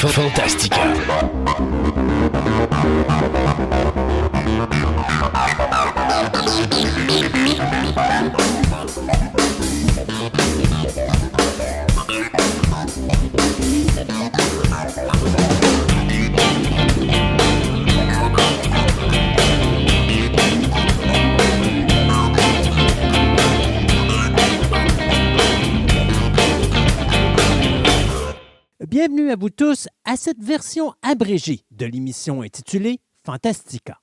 Fantastica. Bienvenue à vous tous à cette version abrégée de l'émission intitulée Fantastica.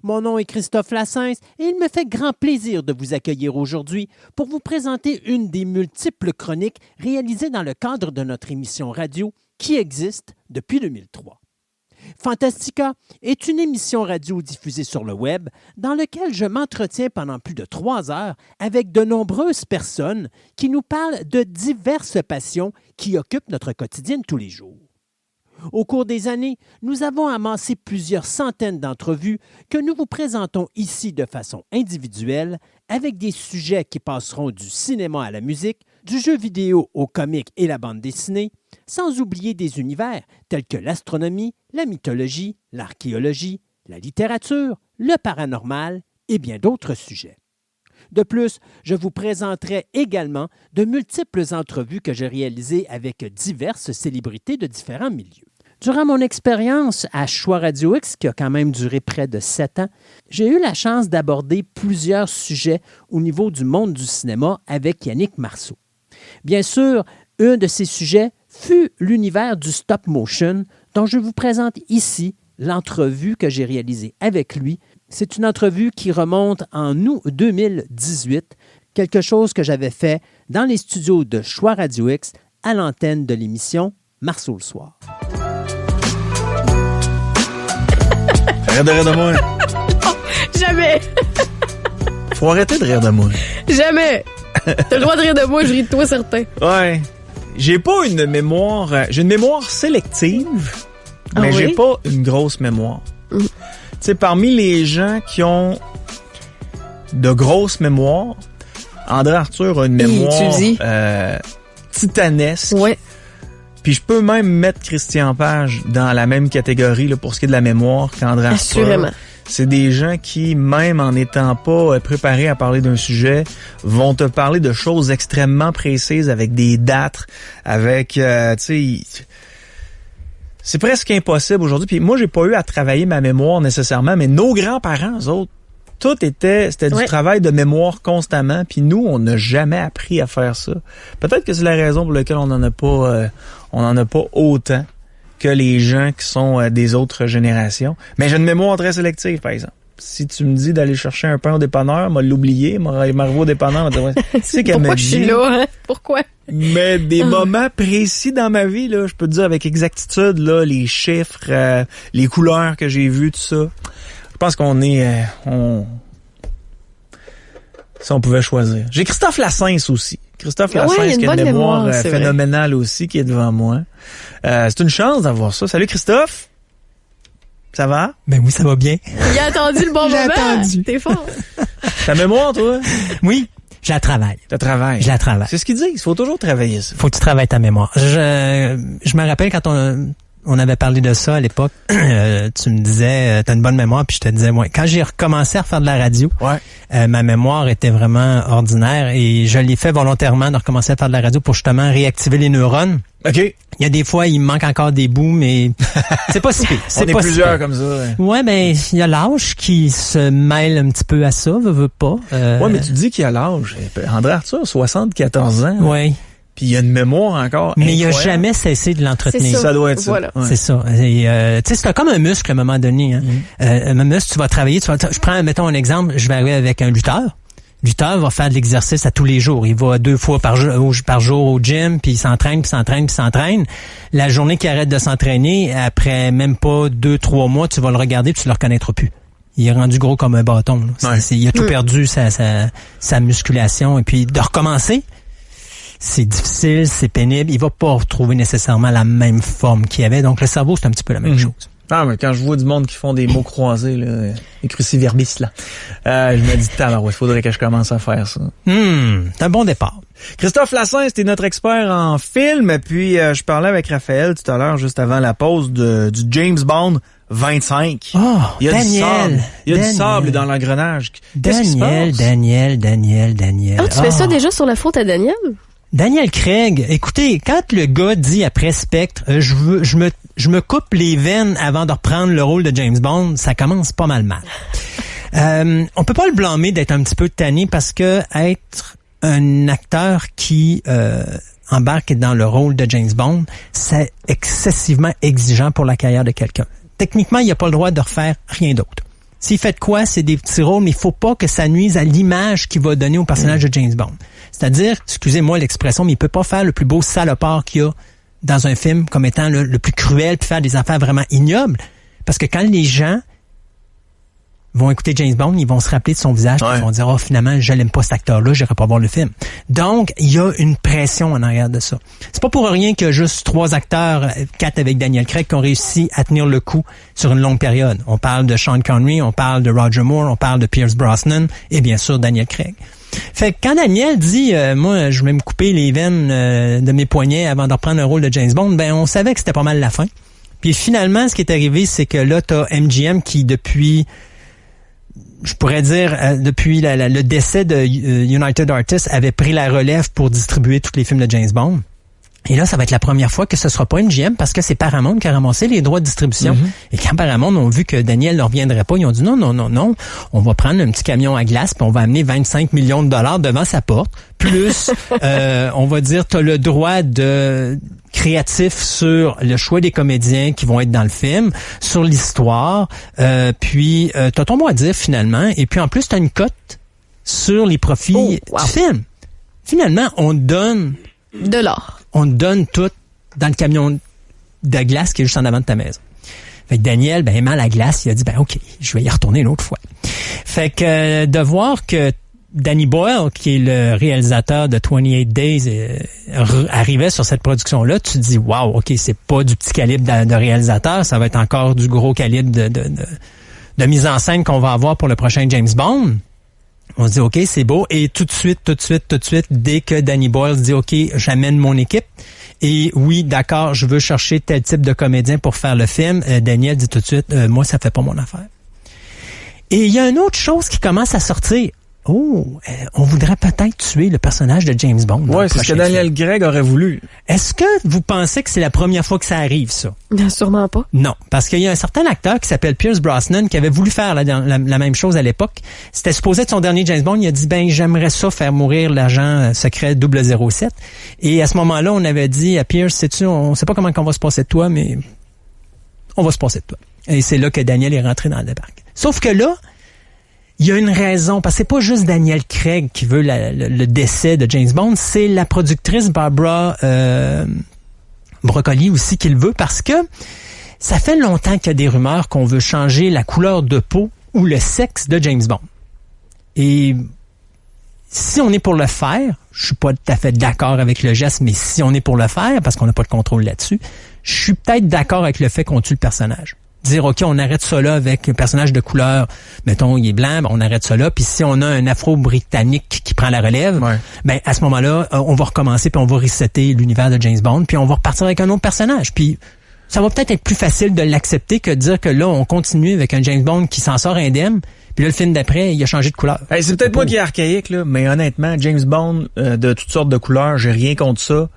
Mon nom est Christophe Lassens et il me fait grand plaisir de vous accueillir aujourd'hui pour vous présenter une des multiples chroniques réalisées dans le cadre de notre émission radio qui existe depuis 2003. Fantastica est une émission radio diffusée sur le web dans laquelle je m'entretiens pendant plus de 3 heures avec de nombreuses personnes qui nous parlent de diverses passions qui occupent notre quotidien de tous les jours. Au cours des années, nous avons amassé plusieurs centaines d'entrevues que nous vous présentons ici de façon individuelle avec des sujets qui passeront du cinéma à la musique, du jeu vidéo au comique et la bande dessinée, sans oublier des univers tels que l'astronomie, la mythologie, l'archéologie, la littérature, le paranormal et bien d'autres sujets. De plus, je vous présenterai également de multiples entrevues que j'ai réalisées avec diverses célébrités de différents milieux. Durant mon expérience à Choix Radio X, qui a quand même duré près de 7 ans, j'ai eu la chance d'aborder plusieurs sujets au niveau du monde du cinéma avec Yannick Marceau. Bien sûr, un de ces sujets fut l'univers du stop motion, dont je vous présente ici l'entrevue que j'ai réalisée avec lui. C'est une entrevue qui remonte en août 2018, quelque chose que j'avais fait dans les studios de Choix Radio X à l'antenne de l'émission Marceau le soir. Arrête de rire de moi. Non, jamais. Faut arrêter de rire de moi. Jamais. T'as le droit de rire de moi, je ris de toi, certain. Ouais. J'ai pas une mémoire... J'ai une mémoire sélective, mais j'ai pas une grosse mémoire. Tu sais, parmi les gens qui ont de grosses mémoires, André Arthur a une mémoire titanesque. Ouais. Puis je peux même mettre Christian Page dans la même catégorie là, pour ce qui est de la mémoire qu'André Arthur. Assurément. C'est des gens qui, même en n'étant pas préparés à parler d'un sujet, vont te parler de choses extrêmement précises avec des dates, avec, tu sais, c'est presque impossible aujourd'hui. Puis moi, j'ai pas eu à travailler ma mémoire nécessairement, mais nos grands-parents, eux autres, c'était du travail de mémoire constamment. Puis nous, on n'a jamais appris à faire ça. Peut-être que c'est la raison pour laquelle on n'en a pas autant que les gens qui sont des autres générations. Mais j'ai une mémoire très sélective, par exemple. Si tu me dis d'aller chercher un pain au dépanneur, m'a l'oublié, m'a revu au dépanneur, c'est qu'elle pourquoi me je dit, suis là, hein? Pourquoi? Mais des moments précis dans ma vie, là, je peux te dire avec exactitude, là, les chiffres, les couleurs que j'ai vues, tout ça. Je pense qu'on est... Si on pouvait choisir. J'ai Christophe Lassens aussi. Christophe Lassens qui a une mémoire phénoménale aussi, qui est devant moi. C'est une chance d'avoir ça. Salut Christophe. Ça va? Ben oui, ça va bien. Il a attendu le bon moment. Attendu. T'es fort. Ta mémoire, toi? Oui, je la travaille. Tu travailles? Je la travaille. C'est ce qu'ils disent. Il faut toujours travailler ça. Faut que tu travailles ta mémoire. Je me rappelle quand on avait parlé de ça à l'époque, tu me disais, t'as une bonne mémoire, puis je te disais, ouais. Quand j'ai recommencé à faire de la radio, ma mémoire était vraiment ordinaire et je l'ai fait volontairement de recommencer à faire de la radio pour justement réactiver les neurones. OK. Il y a des fois, il me manque encore des bouts, mais c'est pas si pire. On est plusieurs comme ça. Ouais, ben, il y a l'âge qui se mêle un petit peu à ça, veut pas. Ouais, mais tu dis qu'il y a l'âge. André Arthur, 74 ans. Ouais. Puis il y a une mémoire encore mais il a incroyable. jamais cessé de l'entretenir. Ça doit être ça. Voilà. Ouais. C'est ça. Et tu sais, c'est comme un muscle à un moment donné. Hein. Un muscle, tu vas travailler. Je prends, mettons un exemple. Je vais arriver avec un lutteur. Le lutteur va faire de l'exercice à tous les jours. Il va 2 fois par jour au gym, puis il s'entraîne. La journée qu'il arrête de s'entraîner, après même pas 2-3 mois, tu vas le regarder, puis tu le reconnaîtras plus. Il est rendu gros comme un bâton. Il a tout perdu sa musculation. Et puis de recommencer, c'est difficile, c'est pénible. Il va pas retrouver nécessairement la même forme qu'il avait. Donc, le cerveau, c'est un petit peu la même chose. Ah, mais quand je vois du monde qui font des mots croisés, là, des cruciverbistes, là, je me dis, il faudrait que je commence à faire ça. C'est un bon départ. Christophe Lassens, c'était notre expert en film, puis je parlais avec Raphaël tout à l'heure, juste avant la pause, du James Bond 25. Oh, il y a Daniel, du sable. Il y a Daniel, du sable dans l'engrenage. Qu'est-ce qui se passe? Daniel. Ah, tu fais ça déjà sur la faute à Daniel? Daniel Craig, écoutez, quand le gars dit après Spectre, je me coupe les veines avant de reprendre le rôle de James Bond, ça commence pas mal. On peut pas le blâmer d'être un petit peu tanné parce que être un acteur qui embarque dans le rôle de James Bond, c'est excessivement exigeant pour la carrière de quelqu'un. Techniquement, il n'a pas le droit de refaire rien d'autre. S'il fait de quoi, c'est des petits rôles, mais il faut pas que ça nuise à l'image qu'il va donner au personnage de James Bond. C'est-à-dire, excusez-moi l'expression, mais il peut pas faire le plus beau salopard qu'il y a dans un film comme étant le plus cruel, puis faire des affaires vraiment ignobles. Parce que quand les gens vont écouter James Bond, ils vont se rappeler de son visage, puis ils vont dire, finalement, je l'aime pas cet acteur-là, j'irai pas voir le film. Donc, il y a une pression en arrière de ça. C'est pas pour rien qu'il y a juste 3 acteurs, 4 avec Daniel Craig, qui ont réussi à tenir le coup sur une longue période. On parle de Sean Connery, on parle de Roger Moore, on parle de Pierce Brosnan, et bien sûr, Daniel Craig. Fait que quand Daniel dit, moi, je vais me couper les veines de mes poignets avant de reprendre un rôle de James Bond, ben, on savait que c'était pas mal la fin. Puis finalement, ce qui est arrivé, c'est que là, t'as MGM qui, depuis le décès de United Artists, avait pris la relève pour distribuer tous les films de James Bond. Et là, ça va être la première fois que ce sera pas MGM parce que c'est Paramount qui a ramassé les droits de distribution. Mm-hmm. Et quand Paramount ont vu que Daniel ne reviendrait pas, ils ont dit non, on va prendre un petit camion à glace puis on va amener 25 millions de dollars devant sa porte. Plus, on va dire, t'as le droit de créatif sur le choix des comédiens qui vont être dans le film, sur l'histoire, puis t'as ton mot à dire finalement. Et puis en plus, t'as une cote sur les profits du film. Finalement, on donne de l'or. On donne tout dans le camion de glace qui est juste en avant de ta maison. Fait que Daniel, aimant la glace, il a dit, OK, je vais y retourner une autre fois. Fait que de voir que Danny Boyle, qui est le réalisateur de 28 Days, arrivait sur cette production-là, tu te dis, wow, OK, c'est pas du petit calibre de réalisateur, ça va être encore du gros calibre de mise en scène qu'on va avoir pour le prochain James Bond. On se dit, OK, c'est beau. Et tout de suite, dès que Danny Boyle dit, OK, j'amène mon équipe. Et oui, d'accord, je veux chercher tel type de comédien pour faire le film. Daniel dit tout de suite, moi, ça fait pas mon affaire. Et il y a une autre chose qui commence à sortir. On voudrait peut-être tuer le personnage de James Bond. Ouais, c'est ce que Daniel Craig aurait voulu. Est-ce que vous pensez que c'est la première fois que ça arrive, ça? Non, sûrement pas. Non, parce qu'il y a un certain acteur qui s'appelle Pierce Brosnan qui avait voulu faire la même chose à l'époque. C'était supposé être son dernier James Bond. Il a dit, j'aimerais ça faire mourir l'agent secret 007. Et à ce moment-là, on avait dit à Pierce, sais-tu, on sait pas comment on va se passer de toi, mais on va se passer de toi. Et c'est là que Daniel est rentré dans le débarque. Sauf que là, il y a une raison, parce que c'est pas juste Daniel Craig qui veut le décès de James Bond, c'est la productrice Barbara Broccoli aussi qui le veut, parce que ça fait longtemps qu'il y a des rumeurs qu'on veut changer la couleur de peau ou le sexe de James Bond. Et si on est pour le faire, je suis pas tout à fait d'accord avec le geste, mais si on est pour le faire, parce qu'on n'a pas de contrôle là-dessus, je suis peut-être d'accord avec le fait qu'on tue le personnage. Dire, OK, on arrête ça là avec un personnage de couleur, mettons, il est blanc, on arrête ça là. Puis si on a un Afro-Britannique qui prend la relève, à ce moment-là, on va recommencer puis on va resetter l'univers de James Bond puis on va repartir avec un autre personnage. Puis ça va peut-être être plus facile de l'accepter que de dire que là, on continue avec un James Bond qui s'en sort indemne. Puis là, le film d'après, il a changé de couleur. Hey, c'est peut-être moi qui est archaïque, là, mais honnêtement, James Bond de toutes sortes de couleurs, j'ai rien contre ça.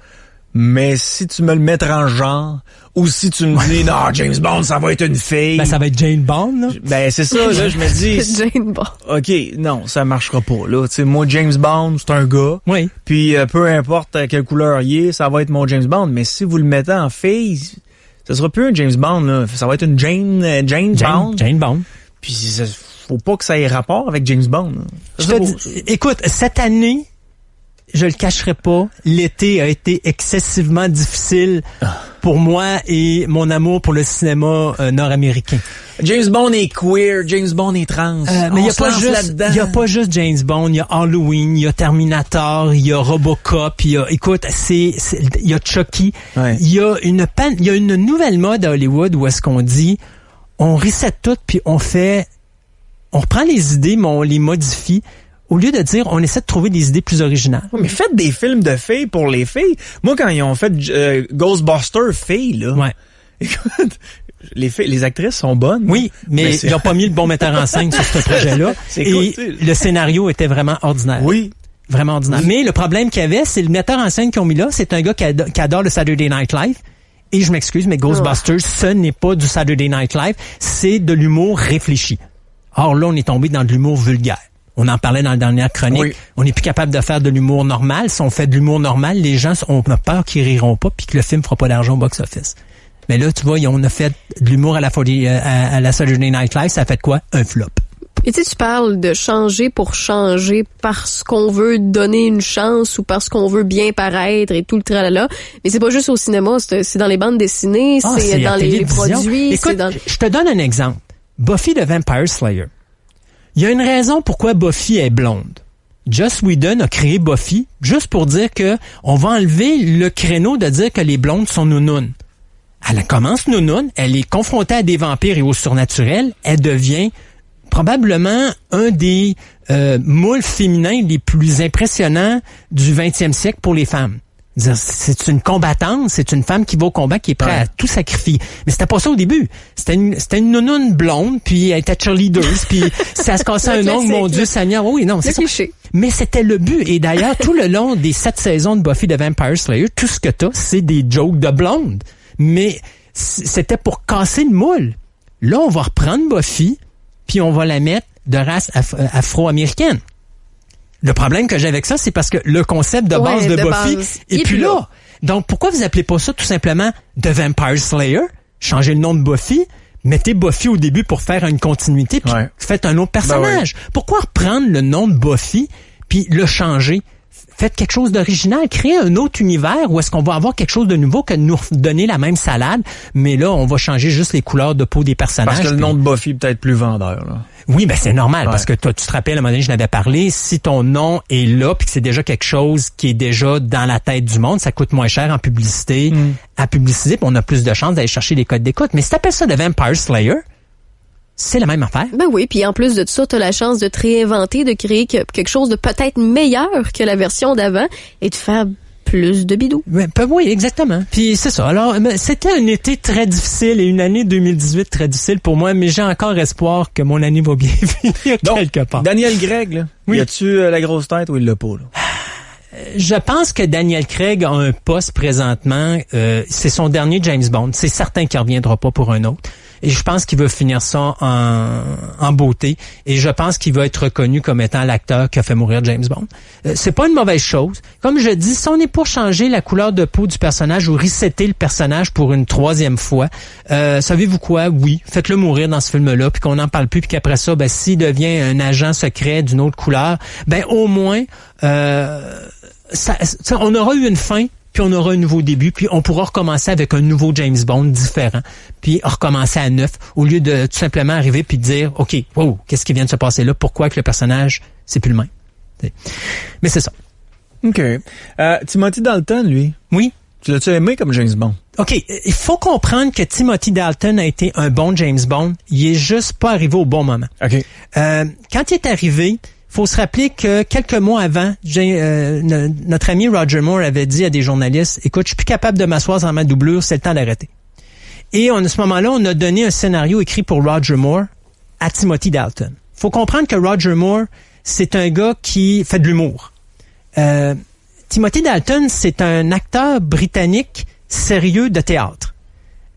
Mais si tu me le mets transgenre, ou si tu me dis, non, James Bond, ça va être une fille. Ça va être Jane Bond, là. C'est ça, là, je me dis. Jane Bond. OK, non, ça marchera pas, là. Tu sais, moi, James Bond, c'est un gars. Oui. Puis, peu importe quelle couleur il est, ça va être mon James Bond. Mais si vous le mettez en fille, ça sera plus un James Bond, là. Ça va être une Jane Bond. Jane Bond. Puis, faut pas que ça ait rapport avec James Bond. Écoute, cette année, je le cacherai pas, l'été a été excessivement difficile pour moi et mon amour pour le cinéma nord-américain. James Bond est queer, James Bond est trans. Mais il y a pas juste James Bond, il y a Halloween, il y a Terminator, il y a Robocop, il y a Chucky. Ouais. Il y a une nouvelle mode à Hollywood où est-ce qu'on dit on reset tout, puis on reprend les idées, mais on les modifie. Au lieu de dire, on essaie de trouver des idées plus originales. Ouais, mais faites des films de filles pour les filles. Moi, quand ils ont fait Ghostbusters filles, là, Ouais. écoute, les actrices sont bonnes. Oui, mais ils n'ont pas mis le bon metteur en scène sur ce projet-là. C'est et cool, tu sais. le scénario était vraiment ordinaire. Oui. Vraiment ordinaire. Mais le problème qu'il y avait, c'est le metteur en scène qu'ils ont mis là, c'est un gars qui adore le Saturday Night Live. Et je m'excuse, mais Ghostbusters, ce n'est pas du Saturday Night Live, c'est de l'humour réfléchi. Or là, on est tombé dans de l'humour vulgaire. On en parlait dans la dernière chronique. Oui. On n'est plus capable de faire de l'humour normal. Si on fait de l'humour normal, les gens ont peur qu'ils riront pas puis que le film fera pas d'argent au box-office. Mais là, tu vois, on a fait de l'humour à la Saturday Night Live. Ça a fait quoi? Un flop. Et tu parles de changer pour changer parce qu'on veut donner une chance ou parce qu'on veut bien paraître et tout le tralala. Mais c'est pas juste au cinéma, c'est dans les bandes dessinées, c'est dans les produits. Écoute, c'est dans... je te donne un exemple. Buffy the Vampire Slayer. Il y a une raison pourquoi Buffy est blonde. Joss Whedon a créé Buffy juste pour dire que on va enlever le créneau de dire que les blondes sont nounounes. Elle commence nounoune, elle est confrontée à des vampires et au surnaturel, elle devient probablement un des moules féminins les plus impressionnants du 20e siècle pour les femmes. C'est une combattante, c'est une femme qui va au combat, qui est prête à tout sacrifier. Mais c'était pas ça au début. C'était une nounoune blonde, puis elle était cheerleader, puis si elle se cassait un ongle, mon Dieu Seigneur, oui, non, c'est ça. Mais c'était le but. Et d'ailleurs, tout le long des 7 saisons de Buffy the Vampire Slayer, tout ce que t'as, c'est des jokes de blonde. Mais c'était pour casser le moule. Là, on va reprendre Buffy, puis on va la mettre de race afro-américaine. Le problème que j'ai avec ça, c'est parce que le concept de base de Buffy est plus là. Donc, pourquoi vous appelez pas ça tout simplement The Vampire Slayer? Changez le nom de Buffy, mettez Buffy au début pour faire une continuité, puis faites un autre personnage. Ben oui. Pourquoi reprendre le nom de Buffy, puis le changer? Faites quelque chose d'original, créez un autre univers où est-ce qu'on va avoir quelque chose de nouveau que de nous donner la même salade, mais là, on va changer juste les couleurs de peau des personnages. Parce que le nom de Buffy est peut-être plus vendeur, là. Oui, ben c'est normal, parce que toi, tu te rappelles, à un moment donné, je l'avais parlé, si ton nom est là, puis que c'est déjà quelque chose qui est déjà dans la tête du monde, ça coûte moins cher en publicité, à publiciser, puis on a plus de chances d'aller chercher les codes d'écoute. Mais si t'appelles ça The Vampire Slayer, c'est la même affaire. Ben oui, puis en plus de tout ça, t'as la chance de te réinventer, de créer quelque chose de peut-être meilleur que la version d'avant et de faire plus de bidou. Oui, exactement. Puis c'est ça. Alors, c'était un été très difficile et une année 2018 très difficile pour moi, mais j'ai encore espoir que mon année va bien finir quelque part. Daniel Craig, là, y a-tu la grosse tête ou il l'a pas, là? Je pense que Daniel Craig a un poste présentement. C'est son dernier James Bond. C'est certain qu'il ne reviendra pas pour un autre. Et je pense qu'il veut finir ça en beauté. Et je pense qu'il va être reconnu comme étant l'acteur qui a fait mourir James Bond. C'est pas une mauvaise chose. Comme je dis, si on est pour changer la couleur de peau du personnage ou resetter le personnage pour une 3e fois, savez-vous quoi? Oui, faites-le mourir dans ce film-là, puis qu'on n'en parle plus, puis qu'après ça, ben, s'il devient un agent secret d'une autre couleur, ben au moins, on aura eu une fin, puis on aura un nouveau début, puis on pourra recommencer avec un nouveau James Bond différent, puis recommencer à neuf, au lieu de tout simplement arriver puis dire, OK, wow, qu'est-ce qui vient de se passer là? Pourquoi que le personnage, c'est plus le même? Mais c'est ça. OK. Timothy Dalton, lui. Oui. Tu l'as-tu aimé comme James Bond? OK. Il faut comprendre que Timothy Dalton a été un bon James Bond. Il est juste pas arrivé au bon moment. OK. Quand il est arrivé, faut se rappeler que quelques mois avant, notre ami Roger Moore avait dit à des journalistes, écoute, je suis plus capable de m'asseoir dans ma doublure, c'est le temps d'arrêter. Et à ce moment-là, on a donné un scénario écrit pour Roger Moore à Timothy Dalton. Faut comprendre que Roger Moore, c'est un gars qui fait de l'humour. Timothy Dalton, c'est un acteur britannique sérieux de théâtre.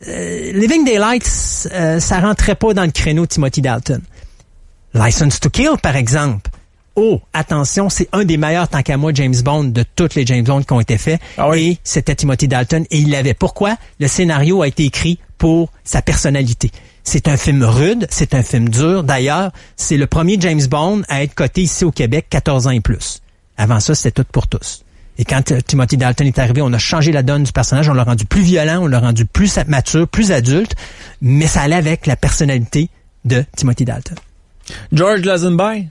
Living Daylights, ça rentrait pas dans le créneau de Timothy Dalton. License to Kill, par exemple. Oh, attention, c'est un des meilleurs, tant qu'à moi, James Bond de toutes les James Bond qui ont été faits. Ah oui. Et c'était Timothy Dalton. Et il l'avait. Pourquoi? Le scénario a été écrit pour sa personnalité. C'est un film rude, c'est un film dur. D'ailleurs, c'est le premier James Bond à être coté ici au Québec 14 ans et plus. Avant ça, c'était tout pour tous. Et quand Timothy Dalton est arrivé, on a changé la donne du personnage, on l'a rendu plus violent, on l'a rendu plus mature, plus adulte, mais ça allait avec la personnalité de Timothy Dalton. George Lazenby?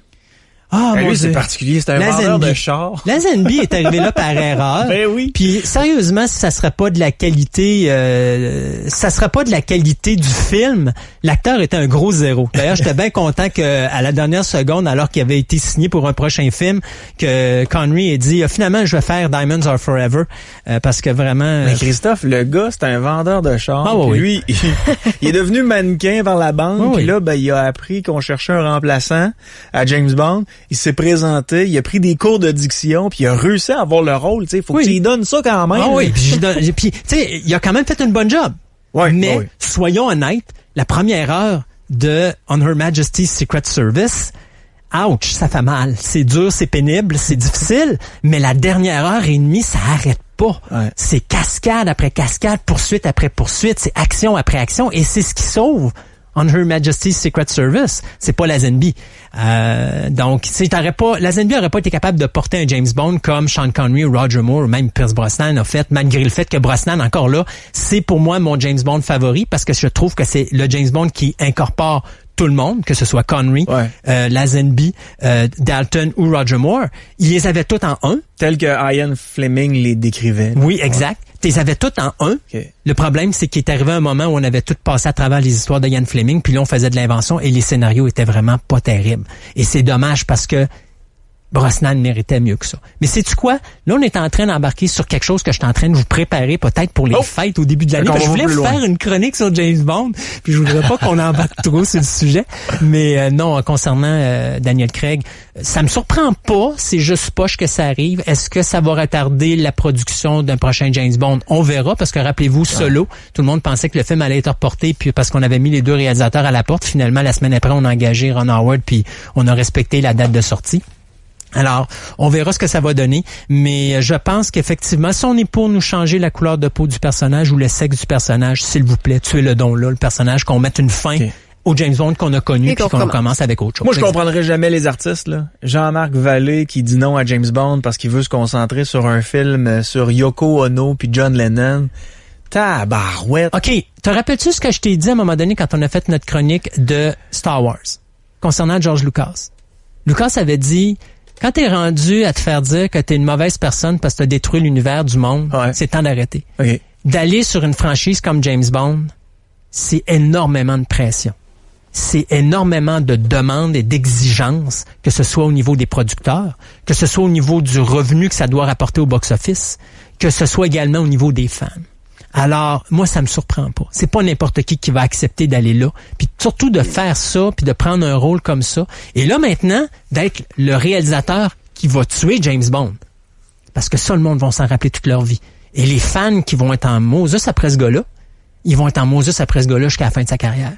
Ah, lui, c'est particulier. C'est un vendeur de char. La Zenby est arrivé là par erreur. Ben oui. Puis, sérieusement, si ça serait pas de la qualité, du film, l'acteur était un gros zéro. D'ailleurs, j'étais bien content qu'à la dernière seconde, alors qu'il avait été signé pour un prochain film, que Connery ait dit, finalement, je vais faire Diamonds Are Forever, parce que vraiment... Mais Christophe, le gars, c'est un vendeur de char. Ah, oui. Lui, il est devenu mannequin par la bande. Puis là, il a appris qu'on cherchait un remplaçant à James Bond. Il s'est présenté, il a pris des cours de diction, puis il a réussi à avoir le rôle. Il faut que tu lui donnes ça quand même. Ah oui, puis tu sais, il a quand même fait une bonne job. Ouais, mais soyons honnêtes, la première heure de On Her Majesty's Secret Service, ouch, ça fait mal. C'est dur, c'est pénible, c'est difficile, mais la dernière heure et demie, ça arrête pas. Ouais. C'est cascade après cascade, poursuite après poursuite, c'est action après action, et c'est ce qui sauve On Her Majesty's Secret Service. C'est pas la Zenby. Donc, la Zenby aurait pas été capable de porter un James Bond comme Sean Connery ou Roger Moore ou même Pierce Brosnan a fait, malgré le fait que Brosnan, encore là, c'est pour moi mon James Bond favori parce que je trouve que c'est le James Bond qui incorpore tout le monde, que ce soit Connery, la Zenby, Dalton ou Roger Moore. Ils les avaient tous en un. Tel que Ian Fleming les décrivait. Oui, exact. Ils les avaient tous en un. Okay. Le problème, c'est qu'il est arrivé un moment où on avait tout passé à travers les histoires de Ian Fleming, puis là, on faisait de l'invention et les scénarios étaient vraiment pas terribles. Et c'est dommage parce que Brosnan méritait mieux que ça. Mais sais-tu quoi? Là, on est en train d'embarquer sur quelque chose que je suis en train de vous préparer peut-être pour les fêtes au début de l'année. Je voulais vous faire une chronique sur James Bond, puis je voudrais pas qu'on embarque trop sur le sujet. Mais non, concernant Daniel Craig, ça me surprend pas. C'est juste poche que ça arrive. Est-ce que ça va retarder la production d'un prochain James Bond? On verra, parce que rappelez-vous, Solo, tout le monde pensait que le film allait être reporté, puis parce qu'on avait mis les deux réalisateurs à la porte, finalement, la semaine après, on a engagé Ron Howard, puis on a respecté la date de sortie. Alors, on verra ce que ça va donner, mais je pense qu'effectivement, si on est pour nous changer la couleur de peau du personnage ou le sexe du personnage, s'il vous plaît, tuez le don là, le personnage, qu'on mette une fin au James Bond qu'on a connu puis qu'on commence avec autre chose. Moi, je comprendrais jamais les artistes, là. Jean-Marc Vallée qui dit non à James Bond parce qu'il veut se concentrer sur un film sur Yoko Ono puis John Lennon. Tabarouette. OK. Te rappelles-tu ce que je t'ai dit à un moment donné quand on a fait notre chronique de Star Wars concernant George Lucas? Lucas avait dit... Quand t'es rendu à te faire dire que t'es une mauvaise personne parce que t'as détruit l'univers du monde, c'est temps d'arrêter. Okay. D'aller sur une franchise comme James Bond, c'est énormément de pression. C'est énormément de demandes et d'exigences, que ce soit au niveau des producteurs, que ce soit au niveau du revenu que ça doit rapporter au box-office, que ce soit également au niveau des fans. Alors, moi, ça me surprend pas. C'est pas n'importe qui va accepter d'aller là. Puis surtout de faire ça, puis de prendre un rôle comme ça. Et là, maintenant, d'être le réalisateur qui va tuer James Bond. Parce que ça, le monde va s'en rappeler toute leur vie. Et les fans qui vont être en Moses après ce gars-là, ils vont être en Moses après ce gars-là jusqu'à la fin de sa carrière.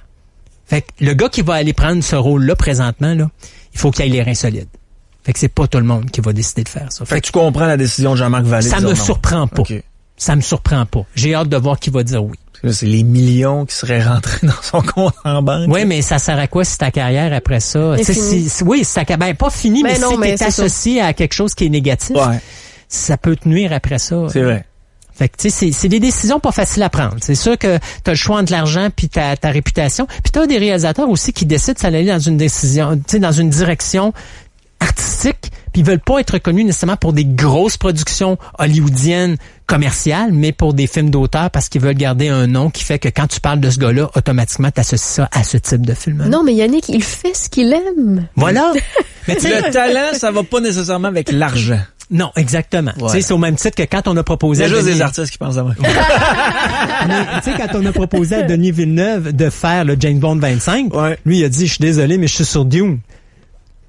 Fait que le gars qui va aller prendre ce rôle-là présentement, là, il faut qu'il ait les reins solides. Fait que c'est pas tout le monde qui va décider de faire ça. Fait que tu comprends la décision de Jean-Marc Vallée. Ça me surprend pas. Okay. Ça me surprend pas. J'ai hâte de voir qui va dire oui. Là, c'est les millions qui seraient rentrés dans son compte en banque. Oui, mais ça sert à quoi si ta carrière après ça? Oui, c'est pas fini, mais si t'es associé à quelque chose qui est négatif, ça peut te nuire après ça. C'est vrai. Fait que tu sais, c'est des décisions pas faciles à prendre. C'est sûr que t'as le choix entre l'argent puis ta réputation. Puis t'as des réalisateurs aussi qui décident d'aller dans une décision, tu sais, dans une direction artistique, puis ils veulent pas être reconnus nécessairement pour des grosses productions hollywoodiennes commerciales, mais pour des films d'auteur parce qu'ils veulent garder un nom qui fait que quand tu parles de ce gars-là, automatiquement t'associes ça à ce type de film. Non, mais Yannick, il fait ce qu'il aime. Voilà. Mais le talent, ça va pas nécessairement avec l'argent. Non, exactement. Ouais. C'est au même titre que quand on a proposé... Il y a juste des artistes qui pensent à moi. Tu sais, quand on a proposé à Denis Villeneuve de faire le James Bond 25, lui, il a dit, je suis désolé, mais je suis sur Dune.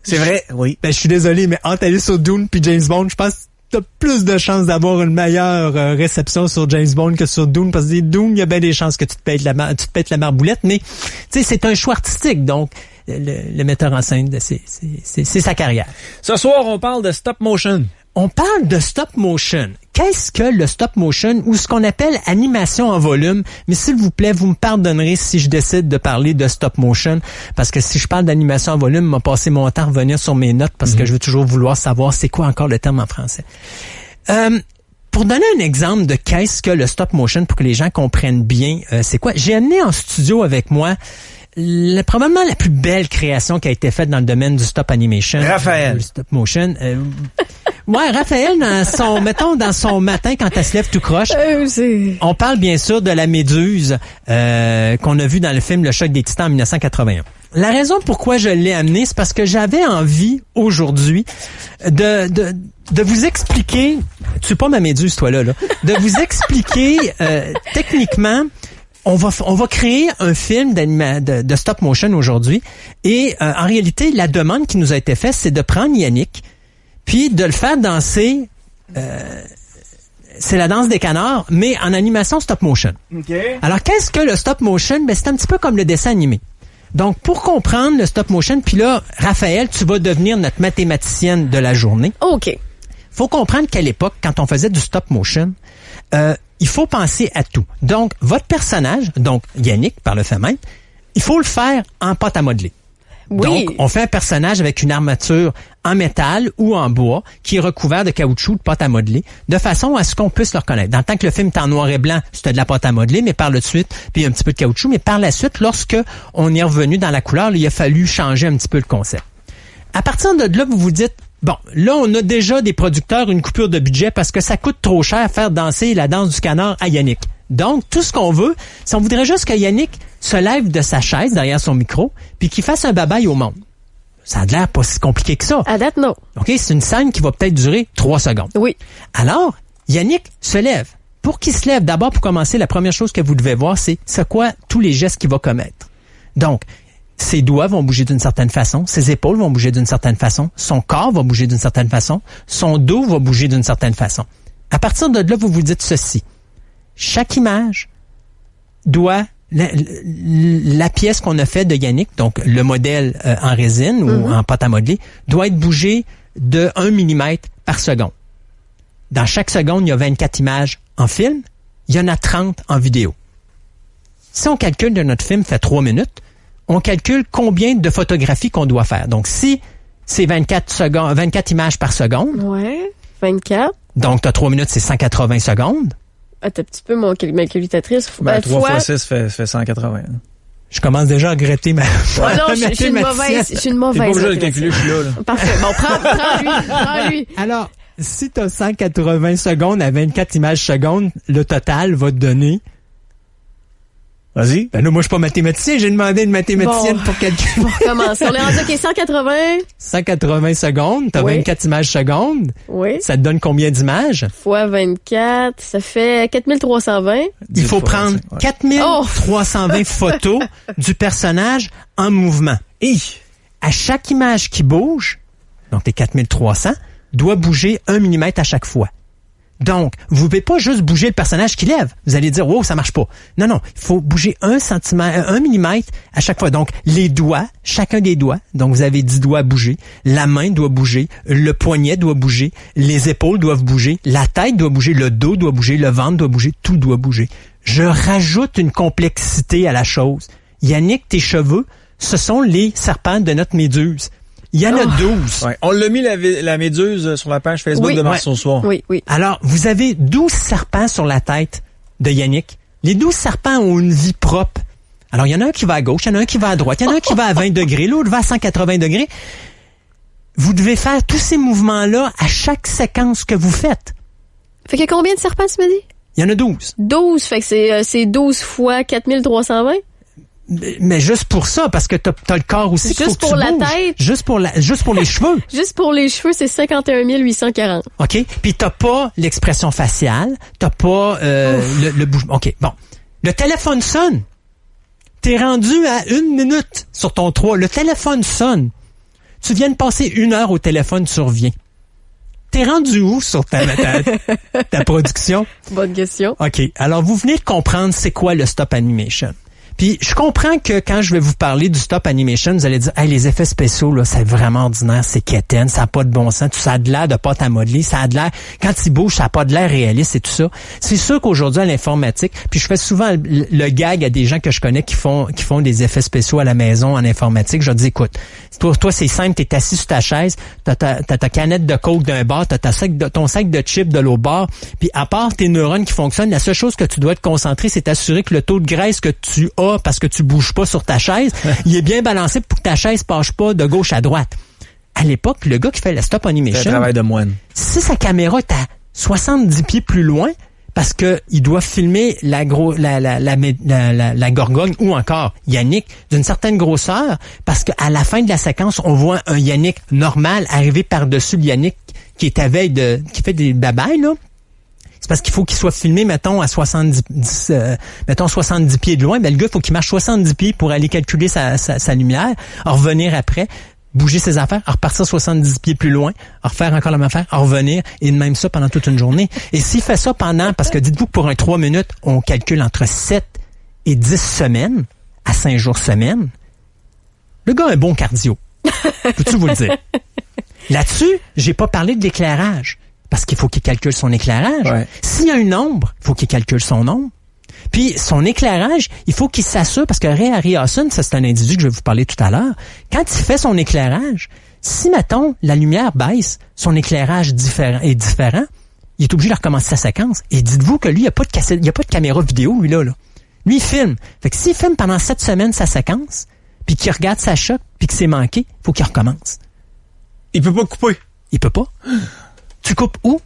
C'est vrai, oui. Ben, je suis désolé, mais entre aller sur Dune puis James Bond, je pense que t'as plus de chances d'avoir une meilleure réception sur James Bond que sur Dune, parce que Dune, il y a bien des chances que tu te pètes la marboulette, mais tu sais, c'est un choix artistique, donc le metteur en scène, c'est sa carrière. Ce soir, on parle de stop motion. On parle de stop motion. Qu'est-ce que le stop motion ou ce qu'on appelle animation en volume? Mais s'il vous plaît, vous me pardonnerez si je décide de parler de stop motion, parce que si je parle d'animation en volume, m'a passé mon temps à revenir sur mes notes parce que je veux toujours vouloir savoir c'est quoi encore le terme en français. Pour donner un exemple de qu'est-ce que le stop motion pour que les gens comprennent bien, c'est quoi? J'ai amené en studio avec moi probablement la plus belle création qui a été faite dans le domaine du stop animation. Raphaël. Du stop motion. Ouais, Raphaël, dans son matin, quand elle se lève tout croche, on parle bien sûr de la méduse qu'on a vue dans le film Le Choc des Titans en 1981. La raison pourquoi je l'ai amené, c'est parce que j'avais envie aujourd'hui de vous expliquer, tu es pas ma méduse toi là, de vous expliquer techniquement. On va créer un film de stop motion aujourd'hui et en réalité, la demande qui nous a été faite, c'est de prendre Yannick puis de le faire danser, c'est la danse des canards, mais en animation stop motion. Okay. Alors, qu'est-ce que le stop motion? Ben, c'est un petit peu comme le dessin animé. Donc, pour comprendre le stop motion, puis là, Raphaël, tu vas devenir notre mathématicienne de la journée. OK. Faut comprendre qu'à l'époque, quand on faisait du stop motion, il faut penser à tout. Donc, votre personnage, donc Yannick, par le fait même, il faut le faire en pâte à modeler. Oui. Donc, on fait un personnage avec une armature en métal ou en bois qui est recouvert de caoutchouc, de pâte à modeler, de façon à ce qu'on puisse le reconnaître. Dans le temps que le film est en noir et blanc, c'était de la pâte à modeler, mais par la suite, puis un petit peu de caoutchouc, mais par la suite, lorsque on est revenu dans la couleur, là, il a fallu changer un petit peu le concept. À partir de là, vous vous dites, bon, là, on a déjà des producteurs une coupure de budget parce que ça coûte trop cher faire danser la danse du canard à Yannick. Donc, tout ce qu'on veut, c'est on voudrait juste que Yannick se lève de sa chaise derrière son micro puis qu'il fasse un bye-bye au monde. Ça a l'air pas si compliqué que ça. À date, non. OK, c'est une scène qui va peut-être durer 3 secondes. Oui. Alors, Yannick se lève. Pour qu'il se lève, d'abord, pour commencer, la première chose que vous devez voir, c'est quoi tous les gestes qu'il va commettre. Donc, ses doigts vont bouger d'une certaine façon, ses épaules vont bouger d'une certaine façon, son corps va bouger d'une certaine façon, son dos va bouger d'une certaine façon. À partir de là, vous vous dites ceci. Chaque image doit, la pièce qu'on a faite de Yannick, donc le modèle en résine ou en pâte à modeler, doit être bougé de 1 mm par seconde. Dans chaque seconde, il y a 24 images en film, il y en a 30 en vidéo. Si on calcule que notre film fait 3 minutes, on calcule combien de photographies qu'on doit faire. Donc, si c'est 24 images par seconde. Ouais, 24. Donc, tu as 3 minutes, c'est 180 secondes. Attends un petit peu, ma calculatrice. 3 fois 6 fait 180. Je commence déjà à regretter ma non, je suis une mauvaise. T'es pas obligé de calculer, je suis là. Parfait. Bon, prends lui. Alors, si tu as 180 secondes à 24 images secondes, le total va te donner... Vas-y. Ben là, moi, je suis pas mathématicien. J'ai demandé une mathématicienne pour calculer. Bon, commence. On est rendu, OK, 180. 180 secondes. T'as 24 images secondes. Oui. Ça te donne combien d'images? Fois 24, ça fait 4320. Il faut prendre 4320 photos du personnage en mouvement. Et à chaque image qui bouge, donc tes 4300, doit bouger 1 mm à chaque fois. Donc, vous ne pouvez pas juste bouger le personnage qui lève. Vous allez dire, wow, ça marche pas. Non, il faut bouger 1 mm à chaque fois. Donc, les doigts, chacun des doigts, donc vous avez 10 doigts à bouger, la main doit bouger, le poignet doit bouger, les épaules doivent bouger, la tête doit bouger, le dos doit bouger, le ventre doit bouger, tout doit bouger. Je rajoute une complexité à la chose. Yannick, tes cheveux, ce sont les serpents de notre méduse. Il y en a 12. Ouais. On l'a mis la méduse sur la page Facebook de Mars au soir. Oui. Alors, vous avez 12 serpents sur la tête de Yannick. Les 12 serpents ont une vie propre. Alors, il y en a un qui va à gauche, il y en a un qui va à droite, il y en a un qui va à 20 degrés, l'autre va à 180 degrés. Vous devez faire tous ces mouvements-là à chaque séquence que vous faites. Fait qu'il y a combien de serpents, tu m'as dit? Il y en a 12. 12, fait que c'est 12 fois 4320? Mais juste pour ça, parce que t'as le corps aussi. Juste pour la tête. Juste pour les cheveux. Juste pour les cheveux, c'est 51 840. OK. Puis t'as pas l'expression faciale. T'as pas le bougement. OK. Bon. Le téléphone sonne. T'es rendu à 1 minute sur ton 3. Le téléphone sonne. Tu viens de passer 1 heure au téléphone, tu reviens. T'es rendu où sur ta production? Bonne question. OK. Alors, vous venez de comprendre c'est quoi le stop animation. Puis je comprends que quand je vais vous parler du stop animation, vous allez dire hey, les effets spéciaux là, c'est vraiment ordinaire, c'est quétaine, ça a pas de bon sens, ça a de l'air de pâte à modeler, ça a de l'air quand il bouge, ça a pas de l'air réaliste et tout ça. C'est sûr qu'aujourd'hui à l'informatique, puis je fais souvent le gag à des gens que je connais qui font des effets spéciaux à la maison en informatique, je leur dis écoute, toi c'est simple, t'es assis sur ta chaise, t'as ta canette de coke d'un bar, t'as ton sac de chips de l'autre bord, puis à part tes neurones qui fonctionnent, la seule chose que tu dois te concentrer, c'est t'assurer que le taux de graisse que tu as A parce que tu bouges pas sur ta chaise. Il est bien balancé pour que ta chaise passe pas de gauche à droite. À l'époque, le gars qui fait la stop animation, c'est un travail de moine. Si sa caméra est à 70 pieds plus loin, parce que il doit filmer la gorgogne ou encore Yannick d'une certaine grosseur, parce qu'à la fin de la séquence, on voit un Yannick normal arriver par-dessus le Yannick qui est à veille qui fait des babayes, là. C'est parce qu'il faut qu'il soit filmé, mettons, à 70 pieds de loin. Ben, le gars, il faut qu'il marche 70 pieds pour aller calculer sa lumière, revenir après, bouger ses affaires, repartir 70 pieds plus loin, refaire encore la même affaire, revenir, et de même ça pendant toute une journée. Et s'il fait ça parce que dites-vous que pour un 3 minutes, on calcule entre 7 et 10 semaines, à 5 jours semaine, le gars a un bon cardio. Peux-tu vous le dire? Là-dessus, j'ai pas parlé de l'éclairage, parce qu'il faut qu'il calcule son éclairage. Ouais. S'il y a une ombre, il faut qu'il calcule son ombre. Puis son éclairage, il faut qu'il s'assure, parce que Ray Harryhausen, ça c'est un individu que je vais vous parler tout à l'heure, quand il fait son éclairage, si, mettons, la lumière baisse, son éclairage est différent, il est obligé de recommencer sa séquence. Et dites-vous que lui, il n'y a pas de cassette, il n'y a pas de caméra vidéo, lui, là. Lui, il filme. Fait que s'il filme pendant 7 semaines sa séquence, puis qu'il regarde sa shot, puis que c'est manqué, il faut qu'il recommence. Il peut pas couper. Il peut pas. Tu coupes où?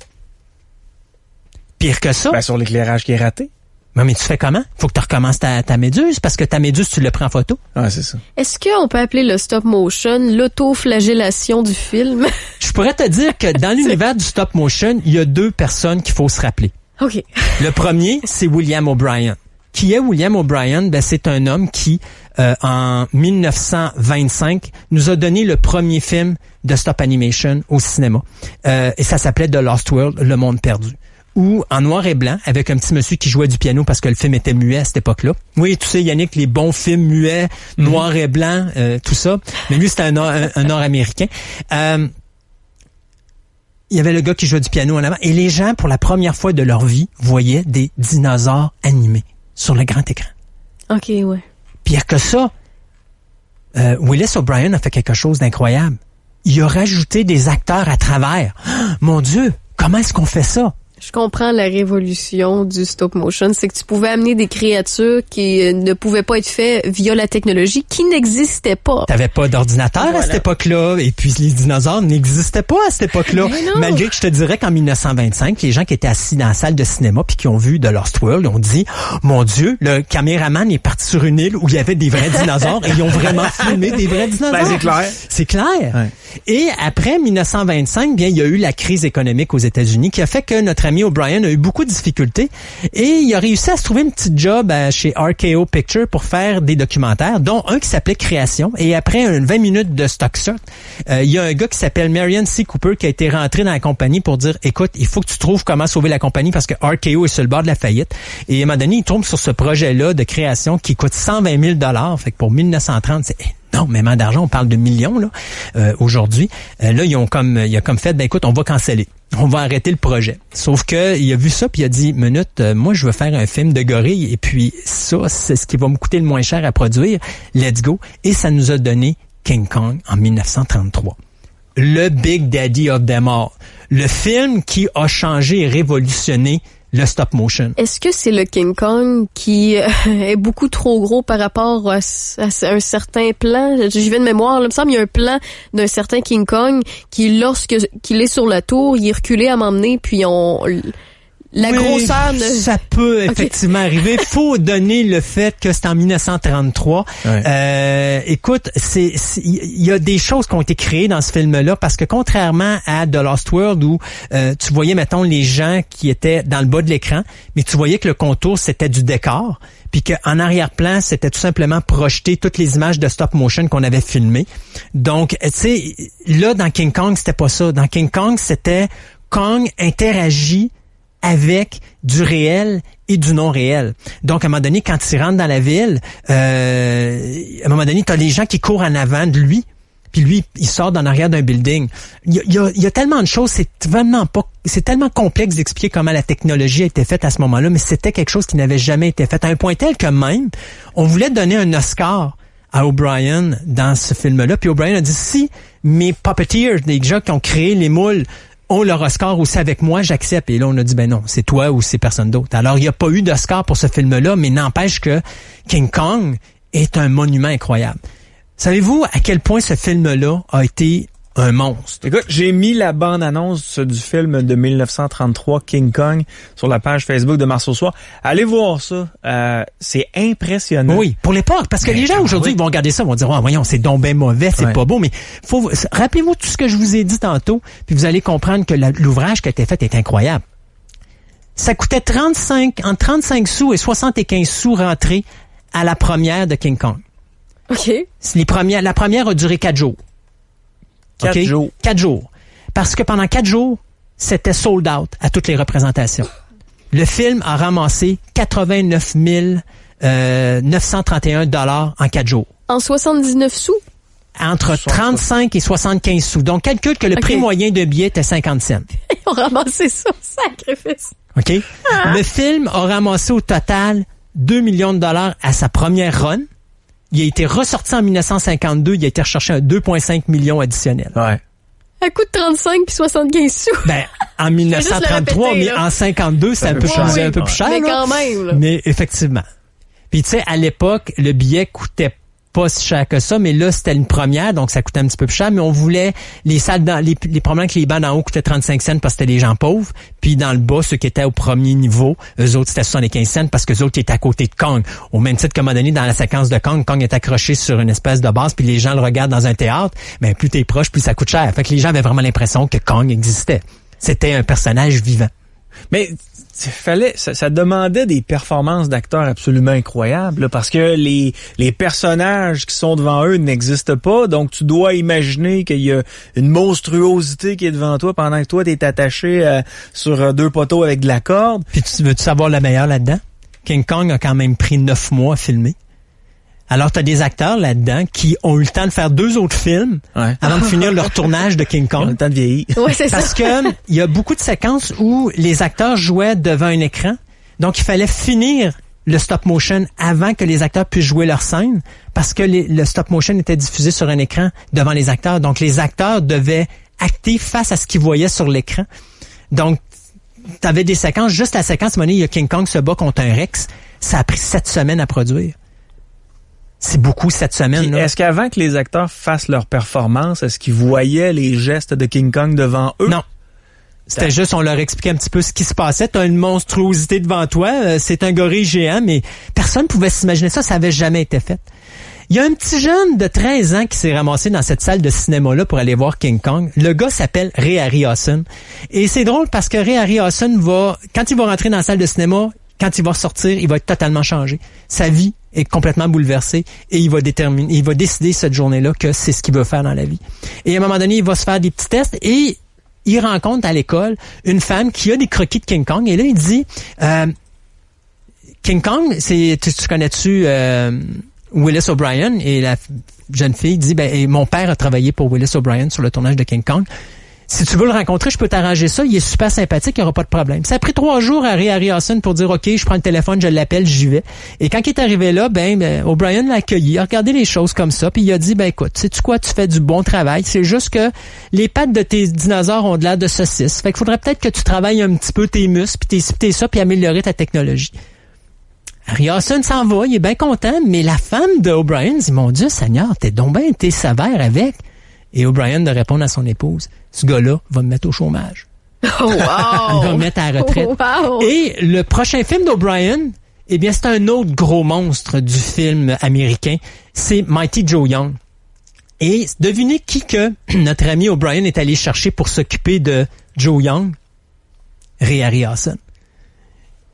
Pire que ça. Ben, sur l'éclairage qui est raté. Mais tu fais comment? Faut que tu recommences ta méduse, parce que ta méduse, tu le prends en photo. Ah, c'est ça. Est-ce qu'on peut appeler le stop motion l'autoflagellation du film? Je pourrais te dire que dans l'univers du stop motion, il y a 2 personnes qu'il faut se rappeler. OK. Le premier, c'est William O'Brien. Qui est William O'Brien? Ben, c'est un homme qui, en 1925, nous a donné le premier film de stop animation au cinéma. Et ça s'appelait The Lost World, Le Monde Perdu. Ou en noir et blanc, avec un petit monsieur qui jouait du piano parce que le film était muet à cette époque-là. Oui, tu sais, Yannick, les bons films muets, noir et blanc, tout ça. Mais lui, c'était un Nord-Américain. Il y avait le gars qui jouait du piano en avant. Et les gens, pour la première fois de leur vie, voyaient des dinosaures animés sur le grand écran. OK, ouais. Pire que ça, Willis O'Brien a fait quelque chose d'incroyable. Il a rajouté des acteurs à travers. Mon Dieu, comment est-ce qu'on fait ça? Je comprends la révolution du stop motion. C'est que tu pouvais amener des créatures qui ne pouvaient pas être faites via la technologie, qui n'existait pas. T'avais pas d'ordinateur à cette époque-là, et puis les dinosaures n'existaient pas à cette époque-là. Malgré que je te dirais qu'en 1925, les gens qui étaient assis dans la salle de cinéma puis qui ont vu The Lost World ont dit, mon Dieu, le caméraman est parti sur une île où il y avait des vrais dinosaures et ils ont vraiment filmé des vrais dinosaures. Ben, c'est clair. C'est clair. Ouais. Et après 1925, bien, il y a eu la crise économique aux États-Unis qui a fait que notre ami O'Brien a eu beaucoup de difficultés et il a réussi à se trouver une petite job chez RKO Pictures pour faire des documentaires, dont un qui s'appelait Création. Et après 20 minutes de stock shot, il y a un gars qui s'appelle Marion C. Cooper qui a été rentré dans la compagnie pour dire, écoute, il faut que tu trouves comment sauver la compagnie parce que RKO est sur le bord de la faillite. Et à un moment donné, il tombe sur ce projet-là de création qui coûte 120 000 $. Fait que pour 1930, c'est énormément d'argent. On parle de millions là aujourd'hui. Là, il a comme fait, ben écoute, on va canceller. On va arrêter le projet. Sauf que il a vu ça puis il a dit, minute, moi je veux faire un film de gorille et puis ça, c'est ce qui va me coûter le moins cher à produire. Let's go. Et ça nous a donné King Kong en 1933. Le Big Daddy of them all. Le film qui a changé et révolutionné le stop motion. Est-ce que c'est le King Kong qui est beaucoup trop gros par rapport à un certain plan? J'y vais de mémoire. Là, il me semble qu'il y a un plan d'un certain King Kong qui, lorsqu'il est sur la tour, il est reculé à m'emmener, puis la grosseur ne... Ça peut effectivement arriver. Faut donner le fait que c'est en 1933. Ouais. Écoute, il y a des choses qui ont été créées dans ce film-là parce que contrairement à The Lost World où tu voyais, mettons, les gens qui étaient dans le bas de l'écran, mais tu voyais que le contour, c'était du décor, puis qu'en arrière-plan, c'était tout simplement projeter toutes les images de stop motion qu'on avait filmées. Donc, tu sais, là, dans King Kong, c'était pas ça. Dans King Kong, c'était Kong interagit avec du réel et du non réel. Donc, à un moment donné, quand il rentre dans la ville, à un moment donné, t'as les gens qui courent en avant de lui, puis lui, il sort d'en arrière d'un building. Il y a tellement de choses, c'est tellement complexe d'expliquer comment la technologie a été faite à ce moment-là, mais c'était quelque chose qui n'avait jamais été fait. À un point tel que même, on voulait donner un Oscar à O'Brien dans ce film-là, puis O'Brien a dit, si mes puppeteers, les gens qui ont créé les moules, ont leur Oscar aussi avec moi, j'accepte. Et là, on a dit, ben non, c'est toi ou c'est personne d'autre. Alors, il n'y a pas eu d'Oscar pour ce film-là, mais n'empêche que King Kong est un monument incroyable. Savez-vous à quel point ce film-là a été un monstre? Écoute, j'ai mis la bande-annonce du film de 1933, King Kong, sur la page Facebook de Marceau Soir. Allez voir ça. C'est impressionnant. Oui, pour l'époque. Parce que les gens aujourd'hui, ils vont regarder ça, ils vont dire, oh, voyons, c'est donc ben mauvais, c'est pas beau. Mais rappelez-vous tout ce que je vous ai dit tantôt, puis vous allez comprendre que l'ouvrage qui a été fait est incroyable. Ça coûtait entre 35 sous et 75 sous rentrés à la première de King Kong. OK. La première a duré 4 jours. 4 jours. 4 jours. Parce que pendant 4 jours, c'était sold out à toutes les représentations. Le film a ramassé 89 931 $ en 4 jours. En 79 sous? Entre 35 et 75 sous. Donc, calcule que le prix moyen d'un billet était 50 cents. Ils ont ramassé ça, sacrifice. OK? Le film a ramassé au total 2 millions de dollars à sa première run. Il a été ressorti en 1952. Il a été recherché à 2,5 millions additionnels. Ouais. À coût de 35 puis 75 sous. Ben, en 1933, mais en 52, c'est un peu plus cher. Mais quand même, là. Mais effectivement. Puis tu sais, à l'époque, le billet coûtait pas si cher que ça, mais là, c'était une première, donc ça coûtait un petit peu plus cher, mais on voulait les salles probablement que les bancs d'en haut coûtaient 35 cents parce que c'était les gens pauvres, puis dans le bas, ceux qui étaient au premier niveau, eux autres, c'était 75 cents parce que eux autres étaient à côté de Kong. Au même titre qu'à un moment donné, dans la séquence de Kong est accroché sur une espèce de base, puis les gens le regardent dans un théâtre, mais plus t'es proche, plus ça coûte cher. Fait que les gens avaient vraiment l'impression que Kong existait. C'était un personnage vivant. Mais ça demandait des performances d'acteurs absolument incroyables, là, parce que les personnages qui sont devant eux n'existent pas, donc tu dois imaginer qu'il y a une monstruosité qui est devant toi pendant que toi t'es attaché sur 2 poteaux avec de la corde. Puis veux-tu savoir le meilleur là-dedans? King Kong a quand même pris 9 mois à filmer. Alors, t'as des acteurs là-dedans qui ont eu le temps de faire 2 autres films avant de finir leur tournage de King Kong. Ils ont le temps de vieillir. Oui, c'est Parce que il y a beaucoup de séquences où les acteurs jouaient devant un écran. Donc, il fallait finir le stop motion avant que les acteurs puissent jouer leur scène parce que le stop motion était diffusé sur un écran devant les acteurs. Donc, les acteurs devaient acter face à ce qu'ils voyaient sur l'écran. Donc, t'avais des séquences, juste la séquence, à un moment donné, il y a King Kong se bat contre un Rex. Ça a pris 7 semaines à produire. C'est beaucoup cette semaine. Est-ce qu'avant que les acteurs fassent leur performance, est-ce qu'ils voyaient les gestes de King Kong devant eux? Non. C'était juste, on leur expliquait un petit peu ce qui se passait. T'as une monstruosité devant toi, c'est un gorille géant, mais personne pouvait s'imaginer ça, ça avait jamais été fait. Il y a un petit jeune de 13 ans qui s'est ramassé dans cette salle de cinéma-là pour aller voir King Kong. Le gars s'appelle Ray Harryhausen. Et c'est drôle parce que Ray Harryhausen quand il va rentrer dans la salle de cinéma, quand il va sortir, il va être totalement changé. Sa vie est complètement bouleversée et il va décider cette journée-là que c'est ce qu'il veut faire dans la vie. Et à un moment donné, il va se faire des petits tests et il rencontre à l'école une femme qui a des croquis de King Kong et là, il dit King Kong, tu connais-tu Willis O'Brien? Et la jeune fille dit mon père a travaillé pour Willis O'Brien sur le tournage de King Kong. Si tu veux le rencontrer, je peux t'arranger ça. Il est super sympathique, il n'y aura pas de problème. Ça a pris 3 jours à Ray Harryhausen pour dire, OK, je prends le téléphone, je l'appelle, j'y vais. Et quand il est arrivé là, O'Brien l'a accueilli, il a regardé les choses comme ça, puis il a dit, écoute, sais-tu quoi, tu fais du bon travail. C'est juste que les pattes de tes dinosaures ont de l'air de saucisses. Fait qu'il faudrait peut-être que tu travailles un petit peu tes muscles, puis t'es ça, puis améliorer ta technologie. Harryhausen s'en va, il est bien content, mais la femme de O'Brien dit, mon Dieu Seigneur, t'es sévère avec. Et O'Brien de répondre à son épouse, ce gars-là va me mettre au chômage. Oh, wow! Il va me mettre à la retraite. Oh, wow! Et le prochain film d'O'Brien, c'est un autre gros monstre du film américain. C'est Mighty Joe Young. Et devinez qui que notre ami O'Brien est allé chercher pour s'occuper de Joe Young? Ray Harryhausen.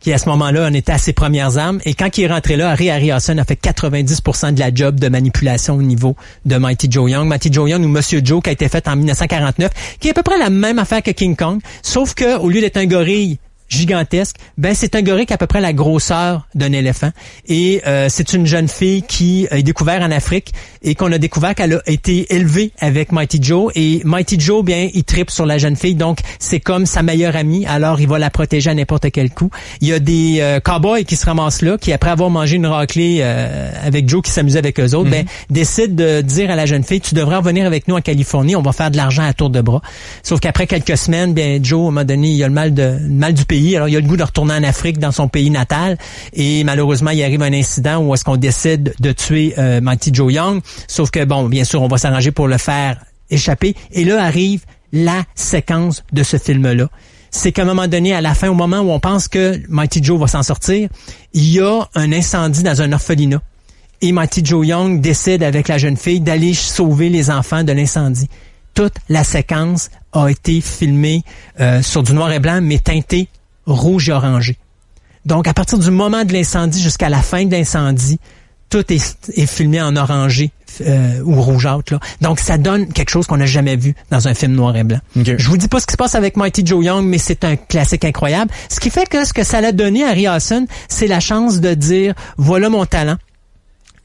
Qui à ce moment-là, on était à ses premières armes. Et quand il est rentré là, Ray Harryhausen a fait 90% de la job de manipulation au niveau de Mighty Joe Young. Mighty Joe Young ou Monsieur Joe qui a été fait en 1949, qui est à peu près la même affaire que King Kong, sauf que au lieu d'être un gorille gigantesque, c'est un gorille qui a à peu près la grosseur d'un éléphant. Et c'est une jeune fille qui est découverte en Afrique et qu'on a découvert qu'elle a été élevée avec Mighty Joe. Et Mighty Joe, il tripe sur la jeune fille, donc c'est comme sa meilleure amie. Alors, il va la protéger à n'importe quel coup. Il y a des cowboys qui se ramassent là, qui après avoir mangé une raclée avec Joe qui s'amusait avec eux autres, décident de dire à la jeune fille, tu devrais revenir avec nous en Californie, on va faire de l'argent à tour de bras. Sauf qu'après quelques semaines, Joe, à un moment donné, il a le mal du pays. Alors, il a le goût de retourner en Afrique, dans son pays natal. Et malheureusement, il arrive un incident où est-ce qu'on décide de tuer Mighty Joe Young. Sauf que, bien sûr, on va s'arranger pour le faire échapper. Et là arrive la séquence de ce film-là. C'est qu'à un moment donné, à la fin, au moment où on pense que Mighty Joe va s'en sortir, il y a un incendie dans un orphelinat. Et Mighty Joe Young décide avec la jeune fille d'aller sauver les enfants de l'incendie. Toute la séquence a été filmée sur du noir et blanc, mais teintée rouge et orangé. Donc, à partir du moment de l'incendie jusqu'à la fin de l'incendie, tout est filmé en orangé ou rougeâtre. Là. Donc, ça donne quelque chose qu'on n'a jamais vu dans un film noir et blanc. Okay. Je vous dis pas ce qui se passe avec Mighty Joe Young, mais c'est un classique incroyable. Ce qui fait que ce que ça l'a donné à Harry Hawson, c'est la chance de dire, voilà mon talent.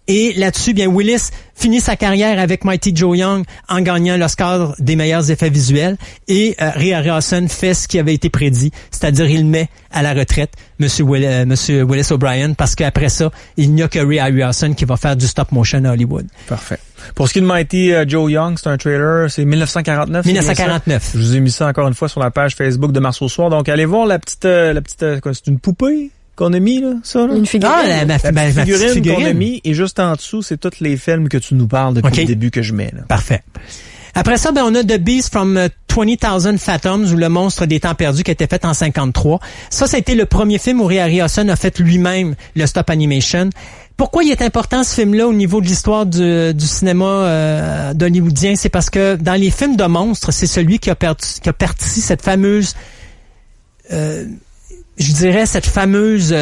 Et là-dessus, Willis finit sa carrière avec Mighty Joe Young en gagnant l'Oscar des meilleurs effets visuels. Et Ray Harryhausen fait ce qui avait été prédit, c'est-à-dire il met à la retraite Monsieur Willis O'Brien, parce qu'après ça, il n'y a que Ray Harryhausen qui va faire du stop motion à Hollywood. Parfait. Pour ce qui est de Mighty Joe Young, c'est un trailer, c'est 1949. 1949. Je vous ai mis ça encore une fois sur la page Facebook de Mars au soir. Donc allez voir la petite, quoi, c'est une poupée qu'on a mis, là, ça, là? Une figurine. Ah, la figurine qu'on a mis, et juste en dessous, c'est tous les films que tu nous parles depuis le début que je mets, là. Parfait. Après ça, on a The Beast from 20,000 Fathoms, ou Le Monstre des Temps Perdus, qui a été fait en 53. Ça a été le premier film où Ray Harryhausen a fait lui-même le stop animation. Pourquoi il est important, ce film-là, au niveau de l'histoire du cinéma d'hollywoodien? C'est parce que dans les films de monstres, c'est celui qui a parti cette fameuse... je dirais cette fameuse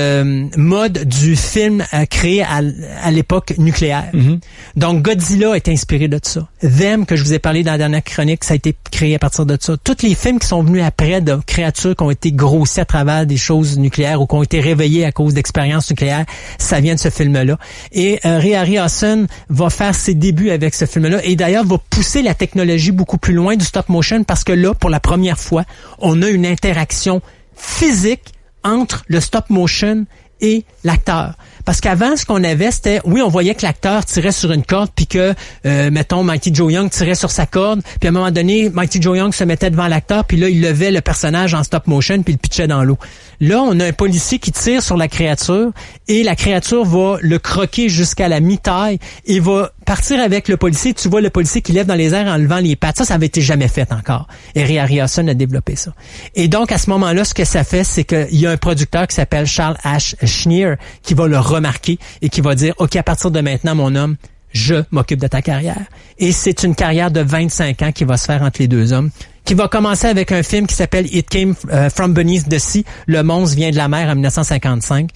mode du film créé à l'époque nucléaire. Mm-hmm. Donc Godzilla est inspiré de ça. Them, que je vous ai parlé dans la dernière chronique, ça a été créé à partir de ça. Tous les films qui sont venus après de créatures qui ont été grossies à travers des choses nucléaires ou qui ont été réveillées à cause d'expériences nucléaires, ça vient de ce film-là. Et Ray Harryhausen va faire ses débuts avec ce film-là et d'ailleurs va pousser la technologie beaucoup plus loin du stop motion parce que là, pour la première fois, on a une interaction physique entre le stop motion et l'acteur. Parce qu'avant, ce qu'on avait, c'était, oui, on voyait que l'acteur tirait sur une corde, puis que, mettons, Mighty Joe Young tirait sur sa corde, puis à un moment donné, Mighty Joe Young se mettait devant l'acteur, puis là, il levait le personnage en stop motion, puis il le pitchait dans l'eau. Là, on a un policier qui tire sur la créature, et la créature va le croquer jusqu'à la mi-taille, et va partir avec le policier. Tu vois le policier qui lève dans les airs en levant les pattes. Ça avait été jamais fait encore. Et Ray Harryhausen a développé ça. Et donc, à ce moment-là, ce que ça fait, c'est qu'il y a un producteur qui s'appelle Charles H. Schneer qui va le remarquer et qui va dire, OK, à partir de maintenant, mon homme, je m'occupe de ta carrière. Et c'est une carrière de 25 ans qui va se faire entre les deux hommes, qui va commencer avec un film qui s'appelle It Came From Beneath the Sea, Le monstre vient de la mer en 1955,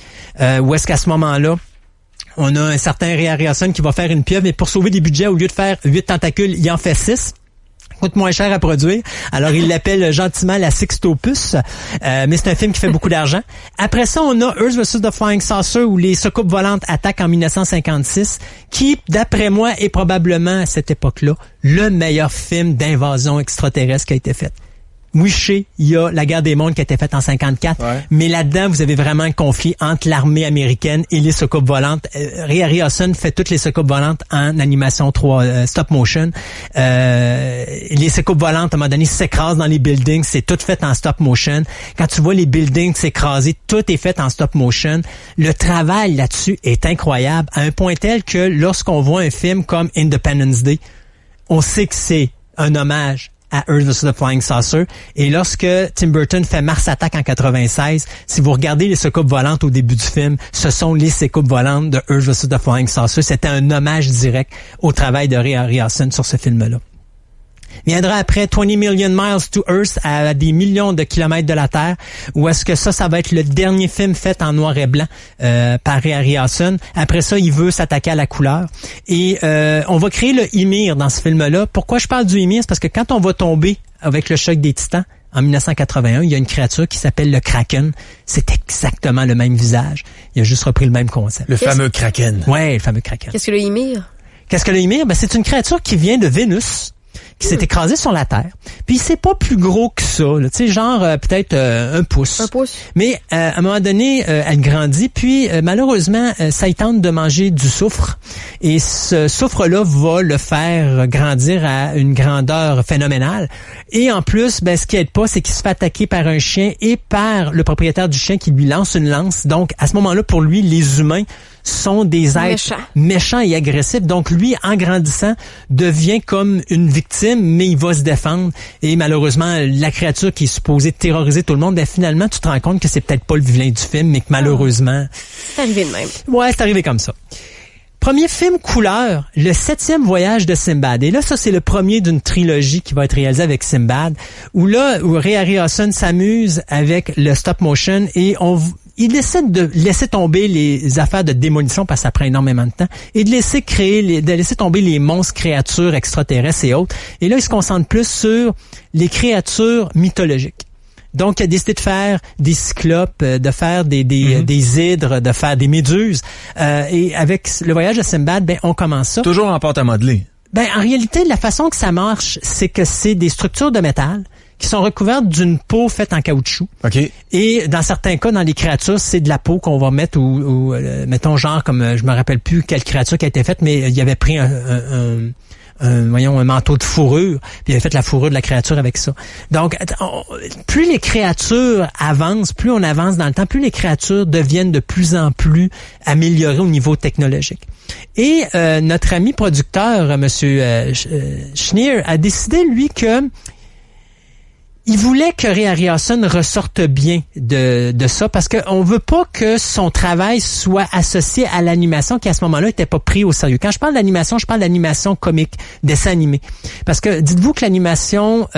où est-ce qu'à ce moment-là, on a un certain Ray Harryhausen qui va faire une pieuvre, mais pour sauver des budgets, au lieu de faire 8 tentacules, il en fait 6. Coûte moins cher à produire. Alors, il l'appelle gentiment la Sixtopus. Mais c'est un film qui fait beaucoup d'argent. Après ça, on a Earth vs. The Flying Saucer, où les soucoupes volantes attaquent en 1956, qui, d'après moi, est probablement, à cette époque-là, le meilleur film d'invasion extraterrestre qui a été fait. Oui, je sais, il y a la guerre des mondes qui a été faite en 54, mais là-dedans, vous avez vraiment un conflit entre l'armée américaine et les soucoupes volantes. Ray Harryhausen fait toutes les soucoupes volantes en animation 3 stop motion. Les soucoupes volantes, à un moment donné, s'écrasent dans les buildings, c'est tout fait en stop motion. Quand tu vois les buildings s'écraser, tout est fait en stop motion. Le travail là-dessus est incroyable, à un point tel que lorsqu'on voit un film comme Independence Day, on sait que c'est un hommage à Earth vs. The Flying Saucer. Et lorsque Tim Burton fait Mars Attack en 96, si vous regardez les soucoupes volantes au début du film, ce sont les soucoupes volantes de Earth vs. The Flying Saucer. C'était un hommage direct au travail de Ray Harryhausen sur ce film-là. Viendra après 20 Million Miles to Earth, à des millions de kilomètres de la Terre, où est-ce que ça va être le dernier film fait en noir et blanc par Ray Harryhausen. Après ça, il veut s'attaquer à la couleur. Et on va créer le Ymir dans ce film-là. Pourquoi je parle du Ymir? C'est parce que quand on va tomber avec le choc des Titans, en 1981, il y a une créature qui s'appelle le Kraken. C'est exactement le même visage. Il a juste repris le même concept. Le fameux Kraken. Ouais, le fameux Kraken. Qu'est-ce que le Ymir? Qu'est-ce que le Ymir? Ben, c'est une créature qui vient de Vénus, qui s'est écrasée sur la Terre. Puis c'est pas plus gros que ça, tu sais, genre peut-être un pouce. Un pouce. Mais à un moment donné, elle grandit, puis malheureusement, ça y tente de manger du soufre. Et ce soufre-là va le faire grandir à une grandeur phénoménale. Et en plus, ben, ce qui aide pas, c'est qu'il se fait attaquer par un chien et par le propriétaire du chien qui lui lance une lance. Donc, à ce moment-là, pour lui, les humains sont des êtres méchants et agressifs. Donc, lui, en grandissant, devient comme une victime, mais il va se défendre. Et malheureusement, la créature qui est supposée terroriser tout le monde, ben, finalement, tu te rends compte que c'est peut-être pas le vilain du film, mais que malheureusement... C'est arrivé de même. Ouais, c'est arrivé comme ça. Premier film couleur, le 7e voyage de Simbad. Et là, ça, c'est le premier d'une trilogie qui va être réalisée avec Simbad, où Ray Harryhausen s'amuse avec le stop motion et il décide de laisser tomber les affaires de démolition parce que ça prend énormément de temps et de laisser tomber les monstres, créatures extraterrestres et autres. Et là, il se concentre plus sur les créatures mythologiques. Donc, il a décidé de faire des cyclopes, de faire des hydres, de faire des méduses. Et avec le voyage de Simbad, ben, on commence ça. Toujours en pâte à modeler. Ben, en réalité, la façon que ça marche, c'est que c'est des structures de métal qui sont recouvertes d'une peau faite en caoutchouc. OK. Et dans certains cas, dans les créatures, c'est de la peau qu'on va mettre ou mettons genre comme, je me rappelle plus quelle créature qui a été faite, mais il y avait pris un manteau de fourrure, puis il avait fait la fourrure de la créature avec ça. Donc, plus les créatures avancent, plus on avance dans le temps, plus les créatures deviennent de plus en plus améliorées au niveau technologique. Et notre ami producteur, Monsieur Schneer, a décidé, lui, que il voulait que Ray Harryhausen ressorte bien de ça parce qu'on veut pas que son travail soit associé à l'animation qui à ce moment-là était pas pris au sérieux. Quand je parle d'animation, je parle d'animation comique, dessin animé. Parce que dites-vous que l'animation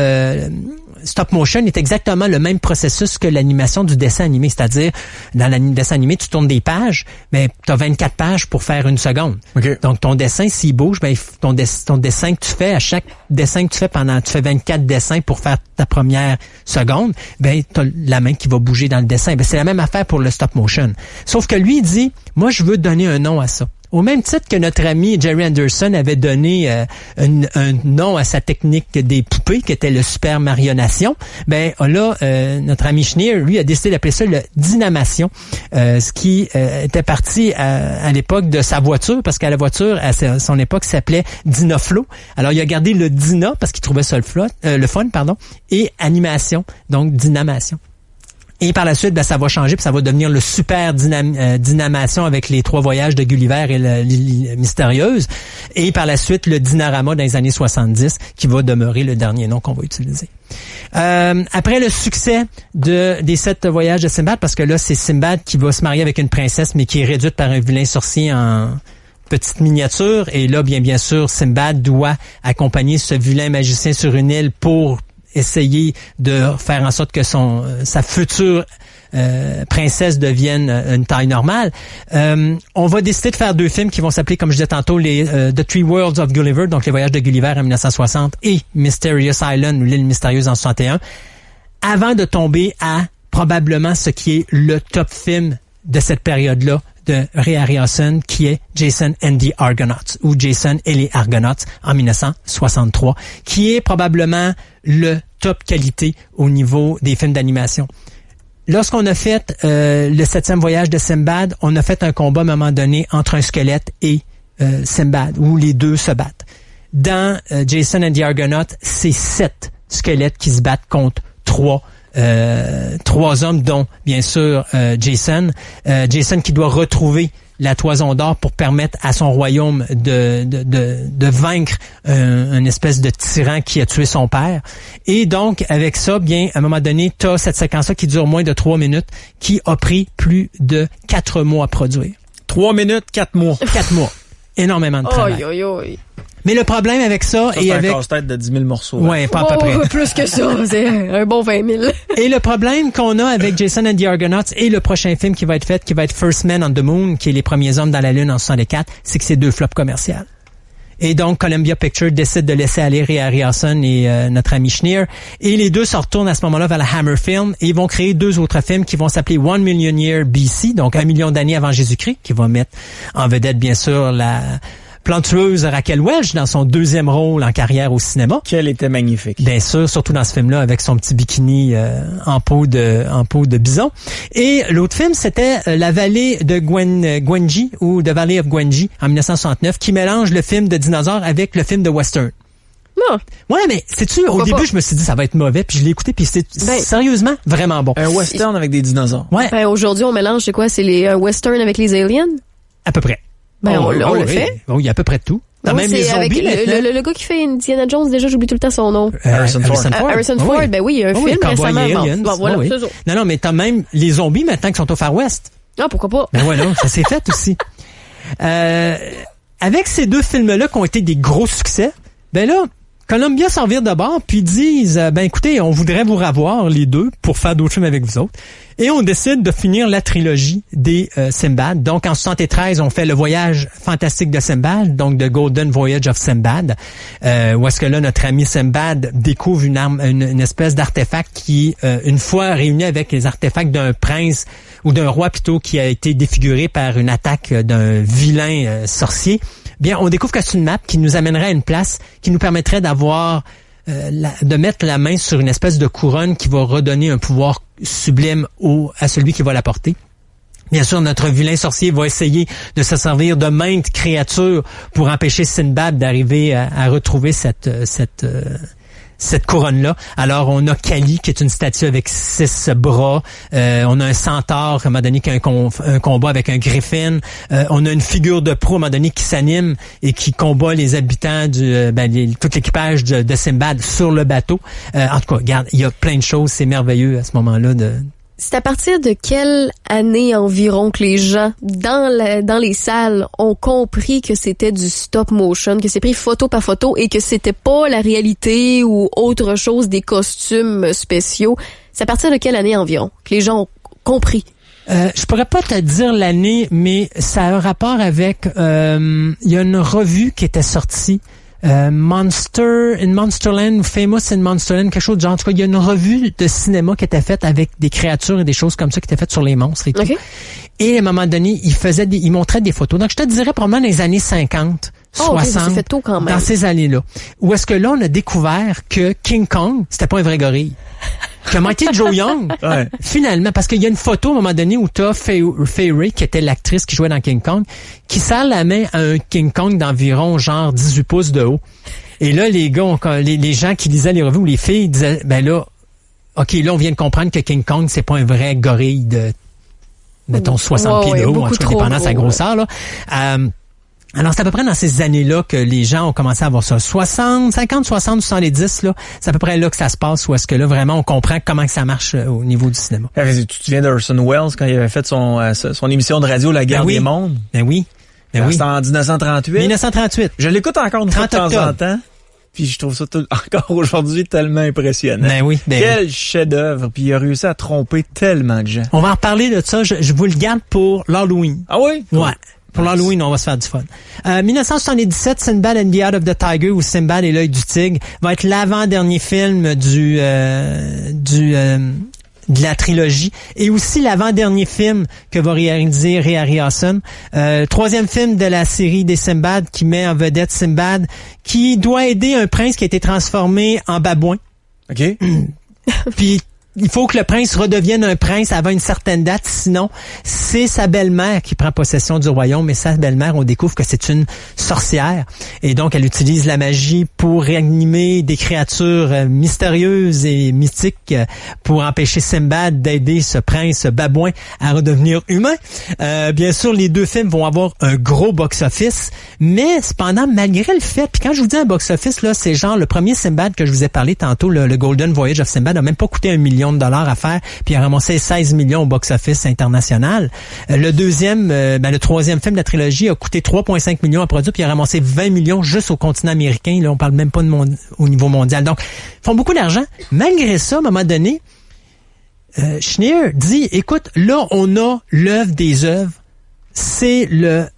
stop motion est exactement le même processus que l'animation du dessin animé. C'est-à-dire, dans le dessin animé, tu tournes des pages, mais tu as 24 pages pour faire une seconde. Okay. Donc, ton dessin, s'il bouge, ben, ton dessin que tu fais, à chaque dessin que tu fais tu fais 24 dessins pour faire ta première seconde, ben, tu as la main qui va bouger dans le dessin. Ben, c'est la même affaire pour le stop motion. Sauf que lui, il dit, moi, je veux donner un nom à ça. Au même titre que notre ami Jerry Anderson avait donné un nom à sa technique des poupées, qui était le super marionnation, ben là, notre ami Schneer, lui, a décidé d'appeler ça le dynamation, ce qui était parti à l'époque de sa voiture, parce qu'à la voiture, à son époque, s'appelait Dynaflo. Alors, il a gardé le Dyna, parce qu'il trouvait ça le fun, et animation, donc dynamation. Et par la suite, ben, ça va changer, puis ça va devenir le super dynamation avec les 3 voyages de Gulliver et l'île mystérieuse. Et par la suite, le Dynarama dans les années 70, qui va demeurer le dernier nom qu'on va utiliser. Après le succès des 7 voyages de Simbad, parce que là, c'est Simbad qui va se marier avec une princesse, mais qui est réduite par un vilain sorcier en petite miniature. Et là, bien sûr, Simbad doit accompagner ce vilain magicien sur une île pour essayer de faire en sorte que sa future princesse devienne une taille normale. On va décider de faire 2 films qui vont s'appeler, comme je disais tantôt, les The Three Worlds of Gulliver, donc les voyages de Gulliver en 1960 et Mysterious Island ou l'île mystérieuse en 61, avant de tomber à probablement ce qui est le top film de cette période-là de Ray Harryhausen, qui est Jason and the Argonauts, ou Jason et les Argonauts en 1963, qui est probablement le top qualité au niveau des films d'animation. Lorsqu'on a fait le 7e voyage de Simbad, on a fait un combat à un moment donné entre un squelette et Simbad, où les deux se battent. Dans Jason and the Argonauts, c'est 7 squelettes qui se battent contre 3 hommes, dont bien sûr Jason qui doit retrouver la toison d'or pour permettre à son royaume de vaincre une espèce de tyran qui a tué son père. Et donc avec ça, bien à un moment donné, t'as cette séquence-là qui dure moins de 3 minutes, qui a pris plus de 4 mois à produire. 3 minutes, 4 mois. 4 mois. Énormément de travail. Mais le problème avec ça c'est un casse-tête de 10 000 morceaux. Ouais, pas à peu près. Plus que ça, c'est un bon 20 000. Et le problème qu'on a avec Jason and the Argonauts et le prochain film qui va être First Man on the Moon, qui est Les premiers hommes dans la Lune en 64, c'est que c'est 2 flops commerciales. Et donc, Columbia Pictures décide de laisser aller Ray Harryhausen et notre ami Schneer. Et les deux se retournent à ce moment-là vers la Hammer Film et ils vont créer 2 autres films qui vont s'appeler 1 Million Year BC, donc 1 million d'années avant Jésus-Christ, qui va mettre en vedette, bien sûr, la plantureuse Raquel Welch dans son 2e rôle en carrière au cinéma. Quelle était magnifique. Bien sûr, surtout dans ce film-là, avec son petit bikini en peau de bison. Et l'autre film, c'était La vallée de Gwenji ou The Valley of Gwenji en 1969, qui mélange le film de dinosaures avec le film de western. Non. Ouais, mais sais-tu, au début, je me suis dit ça va être mauvais, puis je l'ai écouté, puis c'est sérieusement vraiment bon. Un western avec des dinosaures. Ouais. Ben, aujourd'hui, on mélange, c'est quoi? C'est les western avec les aliens? À peu près. Ben, on le fait. Oui, il y a à peu près de tout. T'as même les zombies le gars qui fait Indiana Jones, déjà, j'oublie tout le temps son nom. Harrison Ford. Harrison Ford, ben oui, il y a un film récemment. Bon, voilà, c'est ça. Non, mais t'as même les zombies maintenant qui sont au Far West. Ah, pourquoi pas? Ben voilà, ça s'est fait aussi. Avec ces 2 films-là qui ont été des gros succès, ben là, Columbia s'en vire de bord, puis disent, ben écoutez, on voudrait vous revoir les 2 pour faire d'autres films avec vous autres. Et on décide de finir la trilogie des Sinbad. Donc en 73, on fait Le Voyage fantastique de Sinbad, donc The Golden Voyage of Sinbad, où est-ce que là, notre ami Sinbad découvre une espèce d'artefact qui, une fois réuni avec les artefacts d'un prince, ou d'un roi plutôt, qui a été défiguré par une attaque d'un vilain sorcier, bien, on découvre que c'est une map qui nous amènerait à une place qui nous permettrait d'avoir de mettre la main sur une espèce de couronne qui va redonner un pouvoir sublime à celui qui va la porter. Bien sûr, notre vilain sorcier va essayer de se servir de maintes créatures pour empêcher Sinbad d'arriver à retrouver cette couronne-là. Alors, on a Kali, qui est une statue avec 6 bras. On a un centaure, à un moment donné, qui a un combat avec un griffin. On a une figure de proue, à un moment donné, qui s'anime et qui combat les habitants tout l'équipage de Sinbad sur le bateau. En tout cas, regarde, il y a plein de choses. C'est merveilleux à ce moment-là C'est à partir de quelle année environ que les gens dans les salles ont compris que c'était du stop motion, que c'est pris photo par photo et que c'était pas la réalité ou autre chose des costumes spéciaux? C'est à partir de quelle année environ que les gens ont compris? Je pourrais pas te dire l'année, mais ça a un rapport avec... il y a une revue qui était sortie, Monster in Monsterland, Famous in Monsterland, quelque chose de genre. En tout cas, il y a une revue de cinéma qui était faite avec des créatures et des choses comme ça qui étaient faites sur les monstres et tout. Okay. Et à un moment donné, il montrait des photos. Donc, je te dirais probablement dans les années 50, 60, fait tôt quand même. Dans ces années-là. Où est-ce que là, on a découvert que King Kong, c'était pas un vrai gorille. Que Mighty Joe Young, finalement, parce qu'il y a une photo à un moment donné où t'as Fay Wray, qui était l'actrice qui jouait dans King Kong, qui serre la main à un King Kong d'environ genre 18 pouces de haut. Et là, les gars, les gens qui lisaient les revues ou les filles disaient, ben là, OK, là, on vient de comprendre que King Kong, c'est pas un vrai gorille de, mettons, 60 pieds de haut, en tout cas, dépendant de sa grosseur, là. Alors, c'est à peu près dans ces années-là que les gens ont commencé à avoir ça. 50, 60, 70, là, c'est à peu près là que ça se passe, où est-ce que là, vraiment, on comprend comment que ça marche au niveau du cinéma. Tu te souviens d'Orson Welles quand il avait fait son émission de radio La Guerre des mondes? Ben oui. C'était en 1938. 1938. Je l'écoute encore une fois de temps en temps. Puis je trouve ça encore aujourd'hui tellement impressionnant. Ben oui. Quel chef-d'œuvre. Puis il a réussi à tromper tellement de gens. On va en reparler de ça. Je vous le garde pour l'Halloween. Ah oui? Ouais. Pour l'Halloween, on va se faire du fun. 1977, Sinbad and the Eye of the Tiger, ou Sinbad et l'œil du tigre, va être l'avant-dernier film de la trilogie, et aussi l'avant-dernier film que va réaliser Ray Harryhausen. Troisième film de la série des Sinbad, qui met en vedette Sinbad, qui doit aider un prince qui a été transformé en babouin. OK. Puis il faut que le prince redevienne un prince avant une certaine date, sinon c'est sa belle-mère qui prend possession du royaume, mais sa belle-mère, on découvre que c'est une sorcière, et donc elle utilise la magie pour réanimer des créatures mystérieuses et mythiques pour empêcher Sinbad d'aider ce prince babouin à redevenir humain. Bien sûr, les 2 films vont avoir un gros box-office, mais cependant, malgré le fait, puis quand je vous dis un box-office, là, c'est genre le premier Sinbad que je vous ai parlé tantôt, le Golden Voyage of Sinbad, n'a même pas coûté $1 million à faire, puis il a ramassé 16 millions au box-office international. Le troisième film de la trilogie a coûté 3,5 millions à produire, puis il a ramassé 20 millions juste au continent américain. Là, on parle même pas au niveau mondial. Donc, ils font beaucoup d'argent. Malgré ça, à un moment donné, Schneer dit, écoute, là, on a l'œuvre des œuvres. C'est le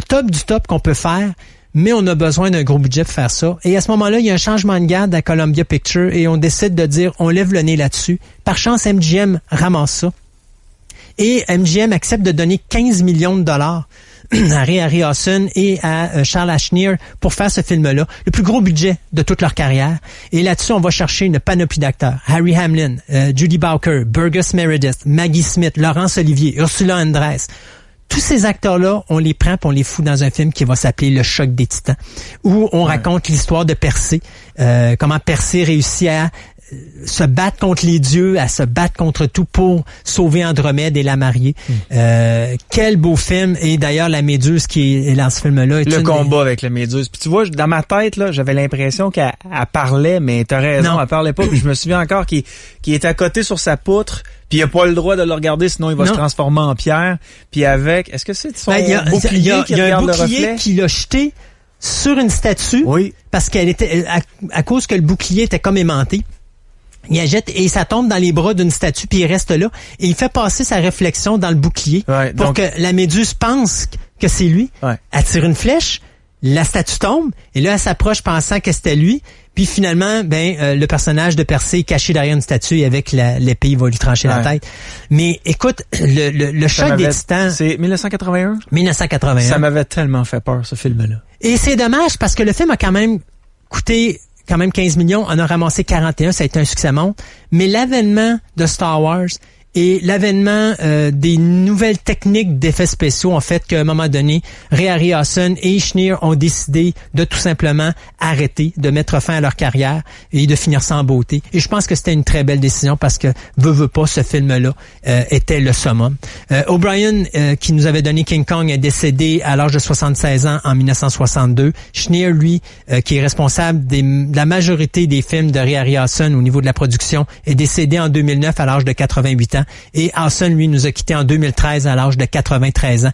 top du top qu'on peut faire. mais on a besoin d'un gros budget pour faire ça. Et à ce moment-là, il y a un changement de garde à Columbia Pictures et on décide de dire, on lève le nez là-dessus. Par chance, MGM ramasse ça. Et MGM accepte de donner 15 millions de dollars à Ray Harryhausen et à Charles Schneer pour faire ce film-là. Le plus gros budget de toute leur carrière. Et là-dessus, on va chercher une panoplie d'acteurs. Harry Hamlin, Judy Bowker, Burgess Meredith, Maggie Smith, Laurence Olivier, Ursula Andress. Tous ces acteurs-là, on les prend et on les fout dans un film qui va s'appeler Le Choc des Titans, où on raconte l'histoire de Persée, comment Persée réussit à se battre contre les dieux, à se battre contre tout pour sauver Andromède et la marier. Quel beau film. Et d'ailleurs, la Méduse qui est dans ce film-là. Le combat avec la Méduse. Puis tu vois, dans ma tête, là, j'avais l'impression qu'elle parlait, mais t'as raison, elle parlait pas. Puis je me souviens encore qu'il est à côté sur sa poutre, puis il a pas le droit de le regarder, sinon il va se transformer en pierre. Puis avec, est-ce que c'est son bouclier qui regarde le reflet? Il y a un bouclier qui l'a jeté sur une statue. Oui. Parce qu'elle était, à cause que le bouclier était comme aimanté. Il la jette et ça tombe dans les bras d'une statue puis il reste là et il fait passer sa réflexion dans le bouclier pour que la Méduse pense que c'est lui. Ouais. Elle tire une flèche, la statue tombe et là elle s'approche pensant que c'était lui. Puis finalement, le personnage de Persée est caché derrière une statue et avec l'épée, il va lui trancher la tête. Mais écoute, le choc des Titans... C'est 1981? 1981. Ça m'avait tellement fait peur, ce film-là. Et c'est dommage parce que le film a quand même coûté... 15 millions, on a ramassé 41, ça a été un succès monte. Mais l'avènement de Star Wars et l'avènement des nouvelles techniques d'effets spéciaux ont fait qu'à un moment donné, Ray Harryhausen et Schneer ont décidé de tout simplement arrêter, de mettre fin à leur carrière et de finir ça en beauté. Et je pense que c'était une très belle décision parce que veut pas, ce film-là était le summum. O'Brien, qui nous avait donné King Kong, est décédé à l'âge de 76 ans en 1962. Schneer, lui, qui est responsable de la majorité des films de Ray Harryhausen au niveau de la production, est décédé en 2009 à l'âge de 88 ans. Et Hausen, lui, nous a quittés en 2013 à l'âge de 93 ans.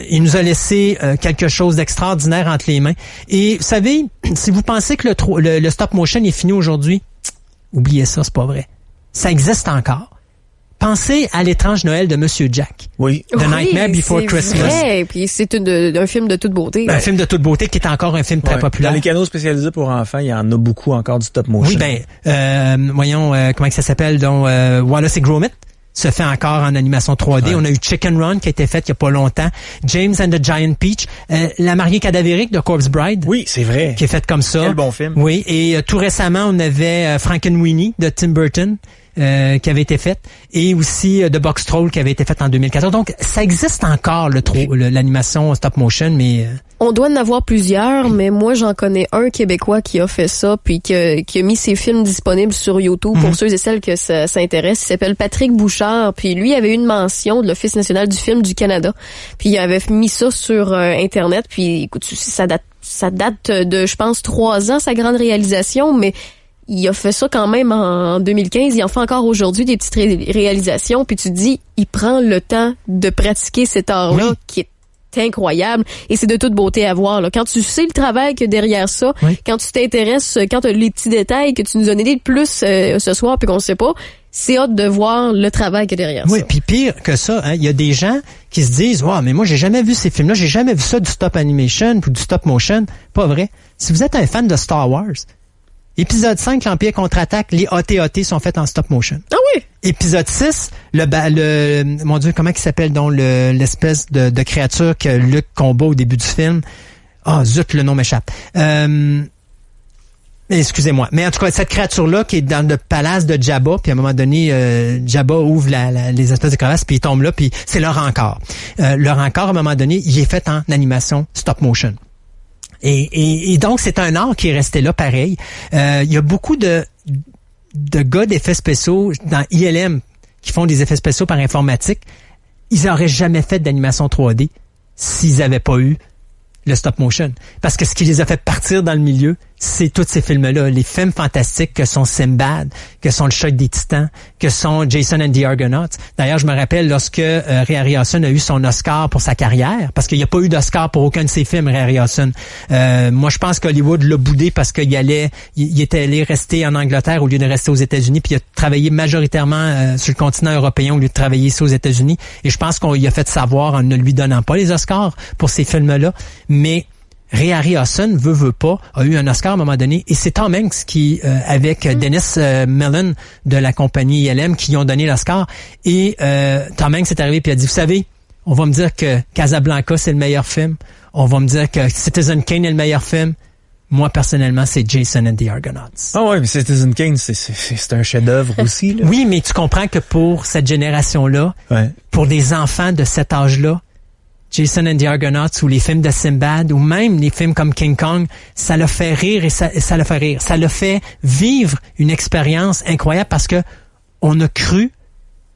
Il nous a laissé quelque chose d'extraordinaire entre les mains. Et vous savez, si vous pensez que le stop motion est fini aujourd'hui, oubliez ça, c'est pas vrai. Ça existe encore. Pensez à l'étrange Noël de Monsieur Jack. Oui. The Nightmare Before Christmas. Vrai. Puis c'est un film de toute beauté. Un film de toute beauté qui est encore un film très populaire. Dans les canaux spécialisés pour enfants, il y en a beaucoup encore du stop motion. Oui, voyons, comment ça s'appelle, donc Wallace et Gromit se fait encore en animation 3D. Ouais. On a eu Chicken Run qui a été faite il y a pas longtemps. James and the Giant Peach. La mariée cadavérique de Corpse Bride. Oui, c'est vrai. Qui est faite comme ça. Quel bon film. Oui, et tout récemment, on avait Frankenweenie de Tim Burton. Qui avait été faite, et aussi The Box Troll qui avait été faite en 2014. Donc, ça existe encore, l'animation stop motion, mais... On doit en avoir plusieurs, mais moi, j'en connais un Québécois qui a fait ça, puis qui a mis ses films disponibles sur YouTube pour ceux et celles que ça intéresse. Il s'appelle Patrick Bouchard, puis lui avait une mention de l'Office national du film du Canada. Puis il avait mis ça sur Internet, puis écoute, ça date de, je pense, 3 ans, sa grande réalisation, mais... Il a fait ça quand même en 2015. Il en fait encore aujourd'hui des petites réalisations. Puis tu te dis, il prend le temps de pratiquer cet art-là qui est incroyable. Et c'est de toute beauté à voir. Là. Quand tu sais le travail qu'il y a derrière ça, quand tu t'intéresses, quand tu as les petits détails que tu nous as donné de plus ce soir puis qu'on ne sait pas, c'est hâte de voir le travail qu'il y a derrière ça. Oui, puis pire que ça, il y a des gens qui se disent « Wow, mais moi, j'ai jamais vu ces films-là. J'ai jamais vu ça du stop animation ou du stop motion. » Pas vrai. Si vous êtes un fan de Star Wars... Épisode 5, l'Empire contre-attaque, les AT-AT sont faits en stop motion. Ah oui? Épisode 6, mon Dieu, comment il s'appelle donc l'espèce de créature que Luke combat au début du film? Ah, zut, le nom m'échappe. Excusez-moi. Mais en tout cas, cette créature-là qui est dans le palace de Jabba, puis à un moment donné, Jabba ouvre les espèces de crevasses, puis il tombe là, puis c'est leur encor. Leur encor, à un moment donné, il est fait en animation stop motion. Et donc, c'est un art qui est resté là pareil. Il y a beaucoup de gars d'effets spéciaux dans ILM qui font des effets spéciaux par informatique. Ils n'auraient jamais fait d'animation 3D s'ils n'avaient pas eu le stop motion. Parce que ce qui les a fait partir dans le milieu, c'est tous ces films-là, les films fantastiques que sont Sinbad, que sont Le Choc des Titans, que sont Jason and the Argonauts. D'ailleurs, je me rappelle lorsque Ray Harryhausen a eu son Oscar pour sa carrière, parce qu'il n'y a pas eu d'Oscar pour aucun de ses films, Ray Harryhausen. Moi, je pense qu'Hollywood l'a boudé parce qu'il était allé rester en Angleterre au lieu de rester aux États-Unis, puis il a travaillé majoritairement sur le continent européen au lieu de travailler ici aux États-Unis. Et je pense qu'on lui a fait savoir en ne lui donnant pas les Oscars pour ces films-là, mais Ray Harryhausen, veut pas, a eu un Oscar à un moment donné, et c'est Tom Hanks qui, avec Dennis Mellon de la compagnie ILM, qui ont donné l'Oscar, et Tom Hanks est arrivé et a dit, vous savez, on va me dire que Casablanca, c'est le meilleur film, on va me dire que Citizen Kane est le meilleur film. Moi, personnellement, c'est Jason and the Argonauts. Ah ouais, mais Citizen Kane, c'est un chef-d'œuvre aussi, là. Oui, mais tu comprends que pour cette génération-là, pour des enfants de cet âge-là, Jason and the Argonauts ou les films de Sinbad ou même les films comme King Kong, ça l'a fait rire et ça l'a fait rire. Ça l'a fait vivre une expérience incroyable parce que on a cru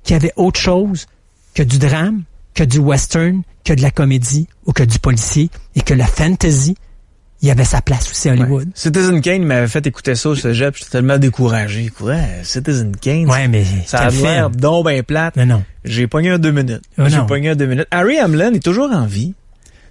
qu'il y avait autre chose que du drame, que du western, que de la comédie ou que du policier et que la fantasy, il y avait sa place aussi à Hollywood. Ouais. Citizen Kane m'avait fait écouter ça au cégep, j'étais tellement découragé. Ouais, Citizen Kane, mais ça a l'air donc ben plate. Non. J'ai pogné un 2 minutes. Harry Hamlin est toujours en vie.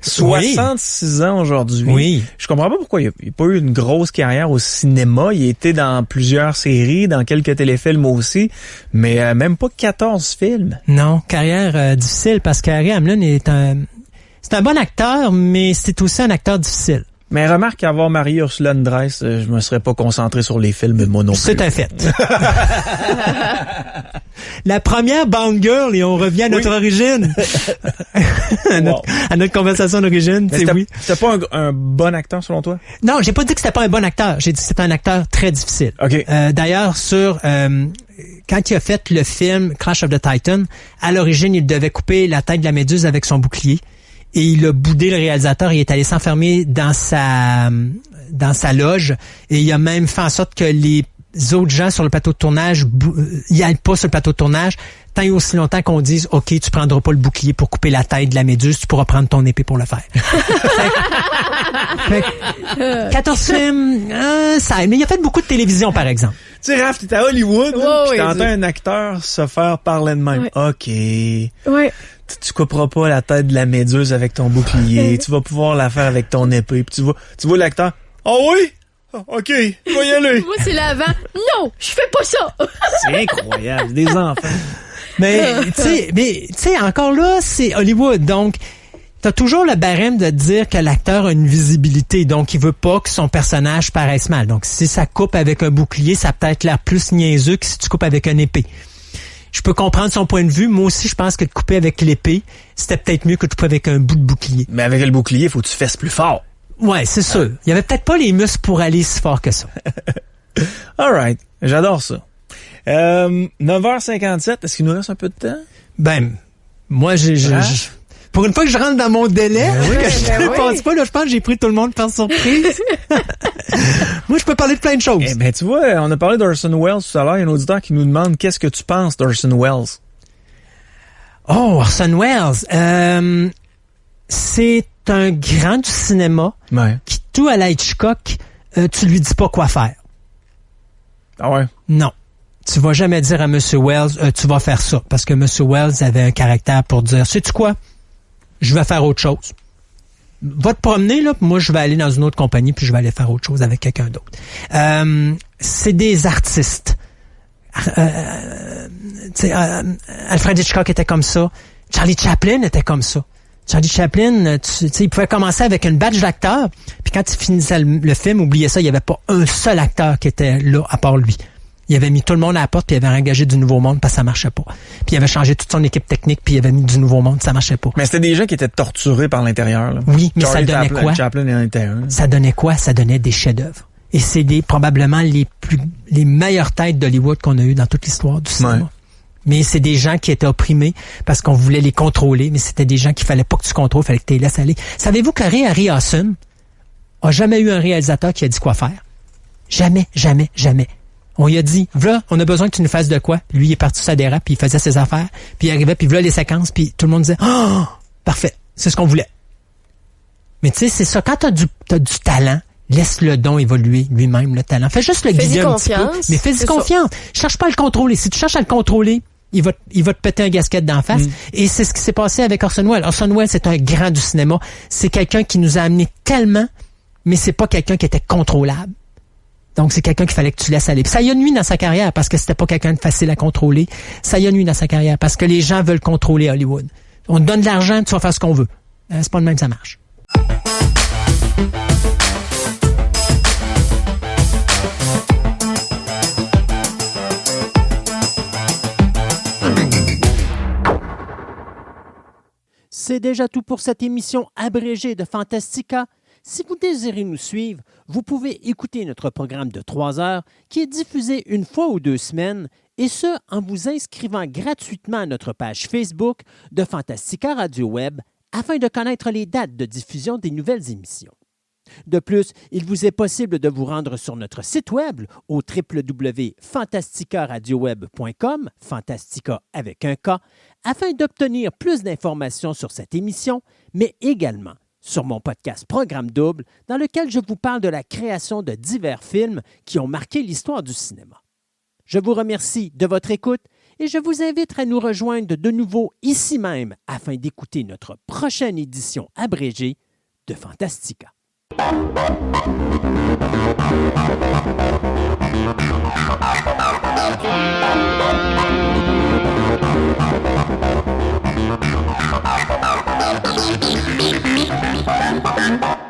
66 ans aujourd'hui. Oui. Je comprends pas pourquoi il n'a pas eu une grosse carrière au cinéma. Il a été dans plusieurs séries, dans quelques téléfilms aussi, mais même pas 14 films. Non, carrière difficile parce qu'Harry Hamlin c'est un bon acteur, mais c'est aussi un acteur difficile. Mais remarque qu'avoir marié Ursula Andress, je me serais pas concentré sur les films, moi non plus. C'est un fait. La première Bond Girl, et on revient à notre origine. à notre conversation d'origine, c'est oui. C'était pas un bon acteur selon toi? Non, j'ai pas dit que c'était pas un bon acteur. J'ai dit que c'était un acteur très difficile. Okay. D'ailleurs, quand il a fait le film Clash of the Titans, à l'origine, il devait couper la tête de la méduse avec son bouclier. Et il a boudé le réalisateur, il est allé s'enfermer dans sa loge et il a même fait en sorte que les autres gens sur le plateau de tournage y aillent pas sur le plateau de tournage tant et aussi longtemps qu'on dise OK, tu prendras pas le bouclier pour couper la tête de la méduse, tu pourras prendre ton épée pour le faire. 14 films, mais il a fait beaucoup de télévision par exemple. Tu sais, Raph, t'es à Hollywood, pis t'entends un acteur se faire parler de même. Ouais. OK. Ouais. Tu couperas pas la tête de la méduse avec ton bouclier. Tu vas pouvoir la faire avec ton épée. Puis tu vois l'acteur. Oh oui? OK, on va y aller. Moi, c'est l'avant. Non, je fais pas ça. C'est incroyable, des enfants. Mais tu sais, encore là, c'est Hollywood. Donc, t'as toujours le barème de dire que l'acteur a une visibilité. Donc, il veut pas que son personnage paraisse mal. Donc, si ça coupe avec un bouclier, ça peut être l'air plus niaiseux que si tu coupes avec une épée. Je peux comprendre son point de vue. Moi aussi, je pense que de couper avec l'épée, c'était peut-être mieux que de couper avec un bout de bouclier. Mais avec le bouclier, faut que tu fesses plus fort. Ouais, c'est sûr. Il y avait peut-être pas les muscles pour aller si fort que ça. All right. J'adore ça. 9h57. Est-ce qu'il nous reste un peu de temps? Ben, moi, pour une fois que je rentre dans mon délai, que je ne pense pas, là, je pense que j'ai pris tout le monde par surprise. Moi, je peux parler de plein de choses. Eh ben, tu vois, on a parlé d'Orson Welles tout à l'heure. Il y a un auditeur qui nous demande qu'est-ce que tu penses d'Orson Welles? Oh, Orson Welles. C'est un grand du cinéma qui, tout à la Hitchcock, tu lui dis pas quoi faire. Ah ouais? Non. Tu vas jamais dire à M. Welles, tu vas faire ça. Parce que M. Welles avait un caractère pour dire, sais-tu quoi? Je vais faire autre chose. Va te promener, là, puis moi, je vais aller dans une autre compagnie, puis je vais aller faire autre chose avec quelqu'un d'autre. C'est des artistes. Alfred Hitchcock était comme ça. Charlie Chaplin était comme ça. Charlie Chaplin, il pouvait commencer avec une batch d'acteurs, puis quand il finissait le film, oubliez ça, il n'y avait pas un seul acteur qui était là à part lui. Il avait mis tout le monde à la porte, puis il avait engagé du nouveau monde, parce que ça marchait pas. Puis il avait changé toute son équipe technique, puis il avait mis du nouveau monde, ça marchait pas. Mais c'était des gens qui étaient torturés par l'intérieur. Là. Oui, mais ça donnait quoi? Chaplin en était un. Ça donnait quoi? Ça donnait des chefs-d'œuvre. Et c'est probablement les meilleures têtes d'Hollywood qu'on a eues dans toute l'histoire du cinéma. Ouais. Mais c'est des gens qui étaient opprimés parce qu'on voulait les contrôler, mais c'était des gens qu'il fallait pas que tu contrôles, il fallait que tu les laisses aller. Savez-vous que Ray Harryhausen a jamais eu un réalisateur qui a dit quoi faire? Jamais, jamais, jamais. On lui a dit, voilà, on a besoin que tu nous fasses de quoi? Puis lui, il est parti sur sa dérape, puis il faisait ses affaires, puis il arrivait, puis voilà les séquences, puis tout le monde disait, oh, parfait, c'est ce qu'on voulait. Mais tu sais, c'est ça, quand t'as du talent, Laisse-le don évoluer lui-même, le talent. Fais juste le guider un petit peu, mais fais-y confiance. Cherche pas à le contrôler. Si tu cherches à le contrôler, il va te péter un gasket d'en face. Et c'est ce qui s'est passé avec Orson Welles. Orson Welles, c'est un grand du cinéma. C'est quelqu'un qui nous a amené tellement, mais c'est pas quelqu'un qui était contrôlable. Donc, c'est quelqu'un qu'il fallait que tu laisses aller. Puis ça y a nuit dans sa carrière parce que c'était pas quelqu'un de facile à contrôler. Ça y a nuit dans sa carrière parce que les gens veulent contrôler Hollywood. On te donne de l'argent, tu vas faire ce qu'on veut. C'est pas de même que ça marche. C'est déjà tout pour cette émission abrégée de Fantastica. Si vous désirez nous suivre, vous pouvez écouter notre programme de 3 heures qui est diffusé une fois ou 2 semaines, et ce, en vous inscrivant gratuitement à notre page Facebook de Fantastica Radio Web afin de connaître les dates de diffusion des nouvelles émissions. De plus, il vous est possible de vous rendre sur notre site web au www.fantasticaradioweb.com, Fantastica avec un K, afin d'obtenir plus d'informations sur cette émission, mais également sur mon podcast Programme Double, dans lequel je vous parle de la création de divers films qui ont marqué l'histoire du cinéma. Je vous remercie de votre écoute et je vous invite à nous rejoindre de nouveau ici même afin d'écouter notre prochaine édition abrégée de Fantastica. Thank you.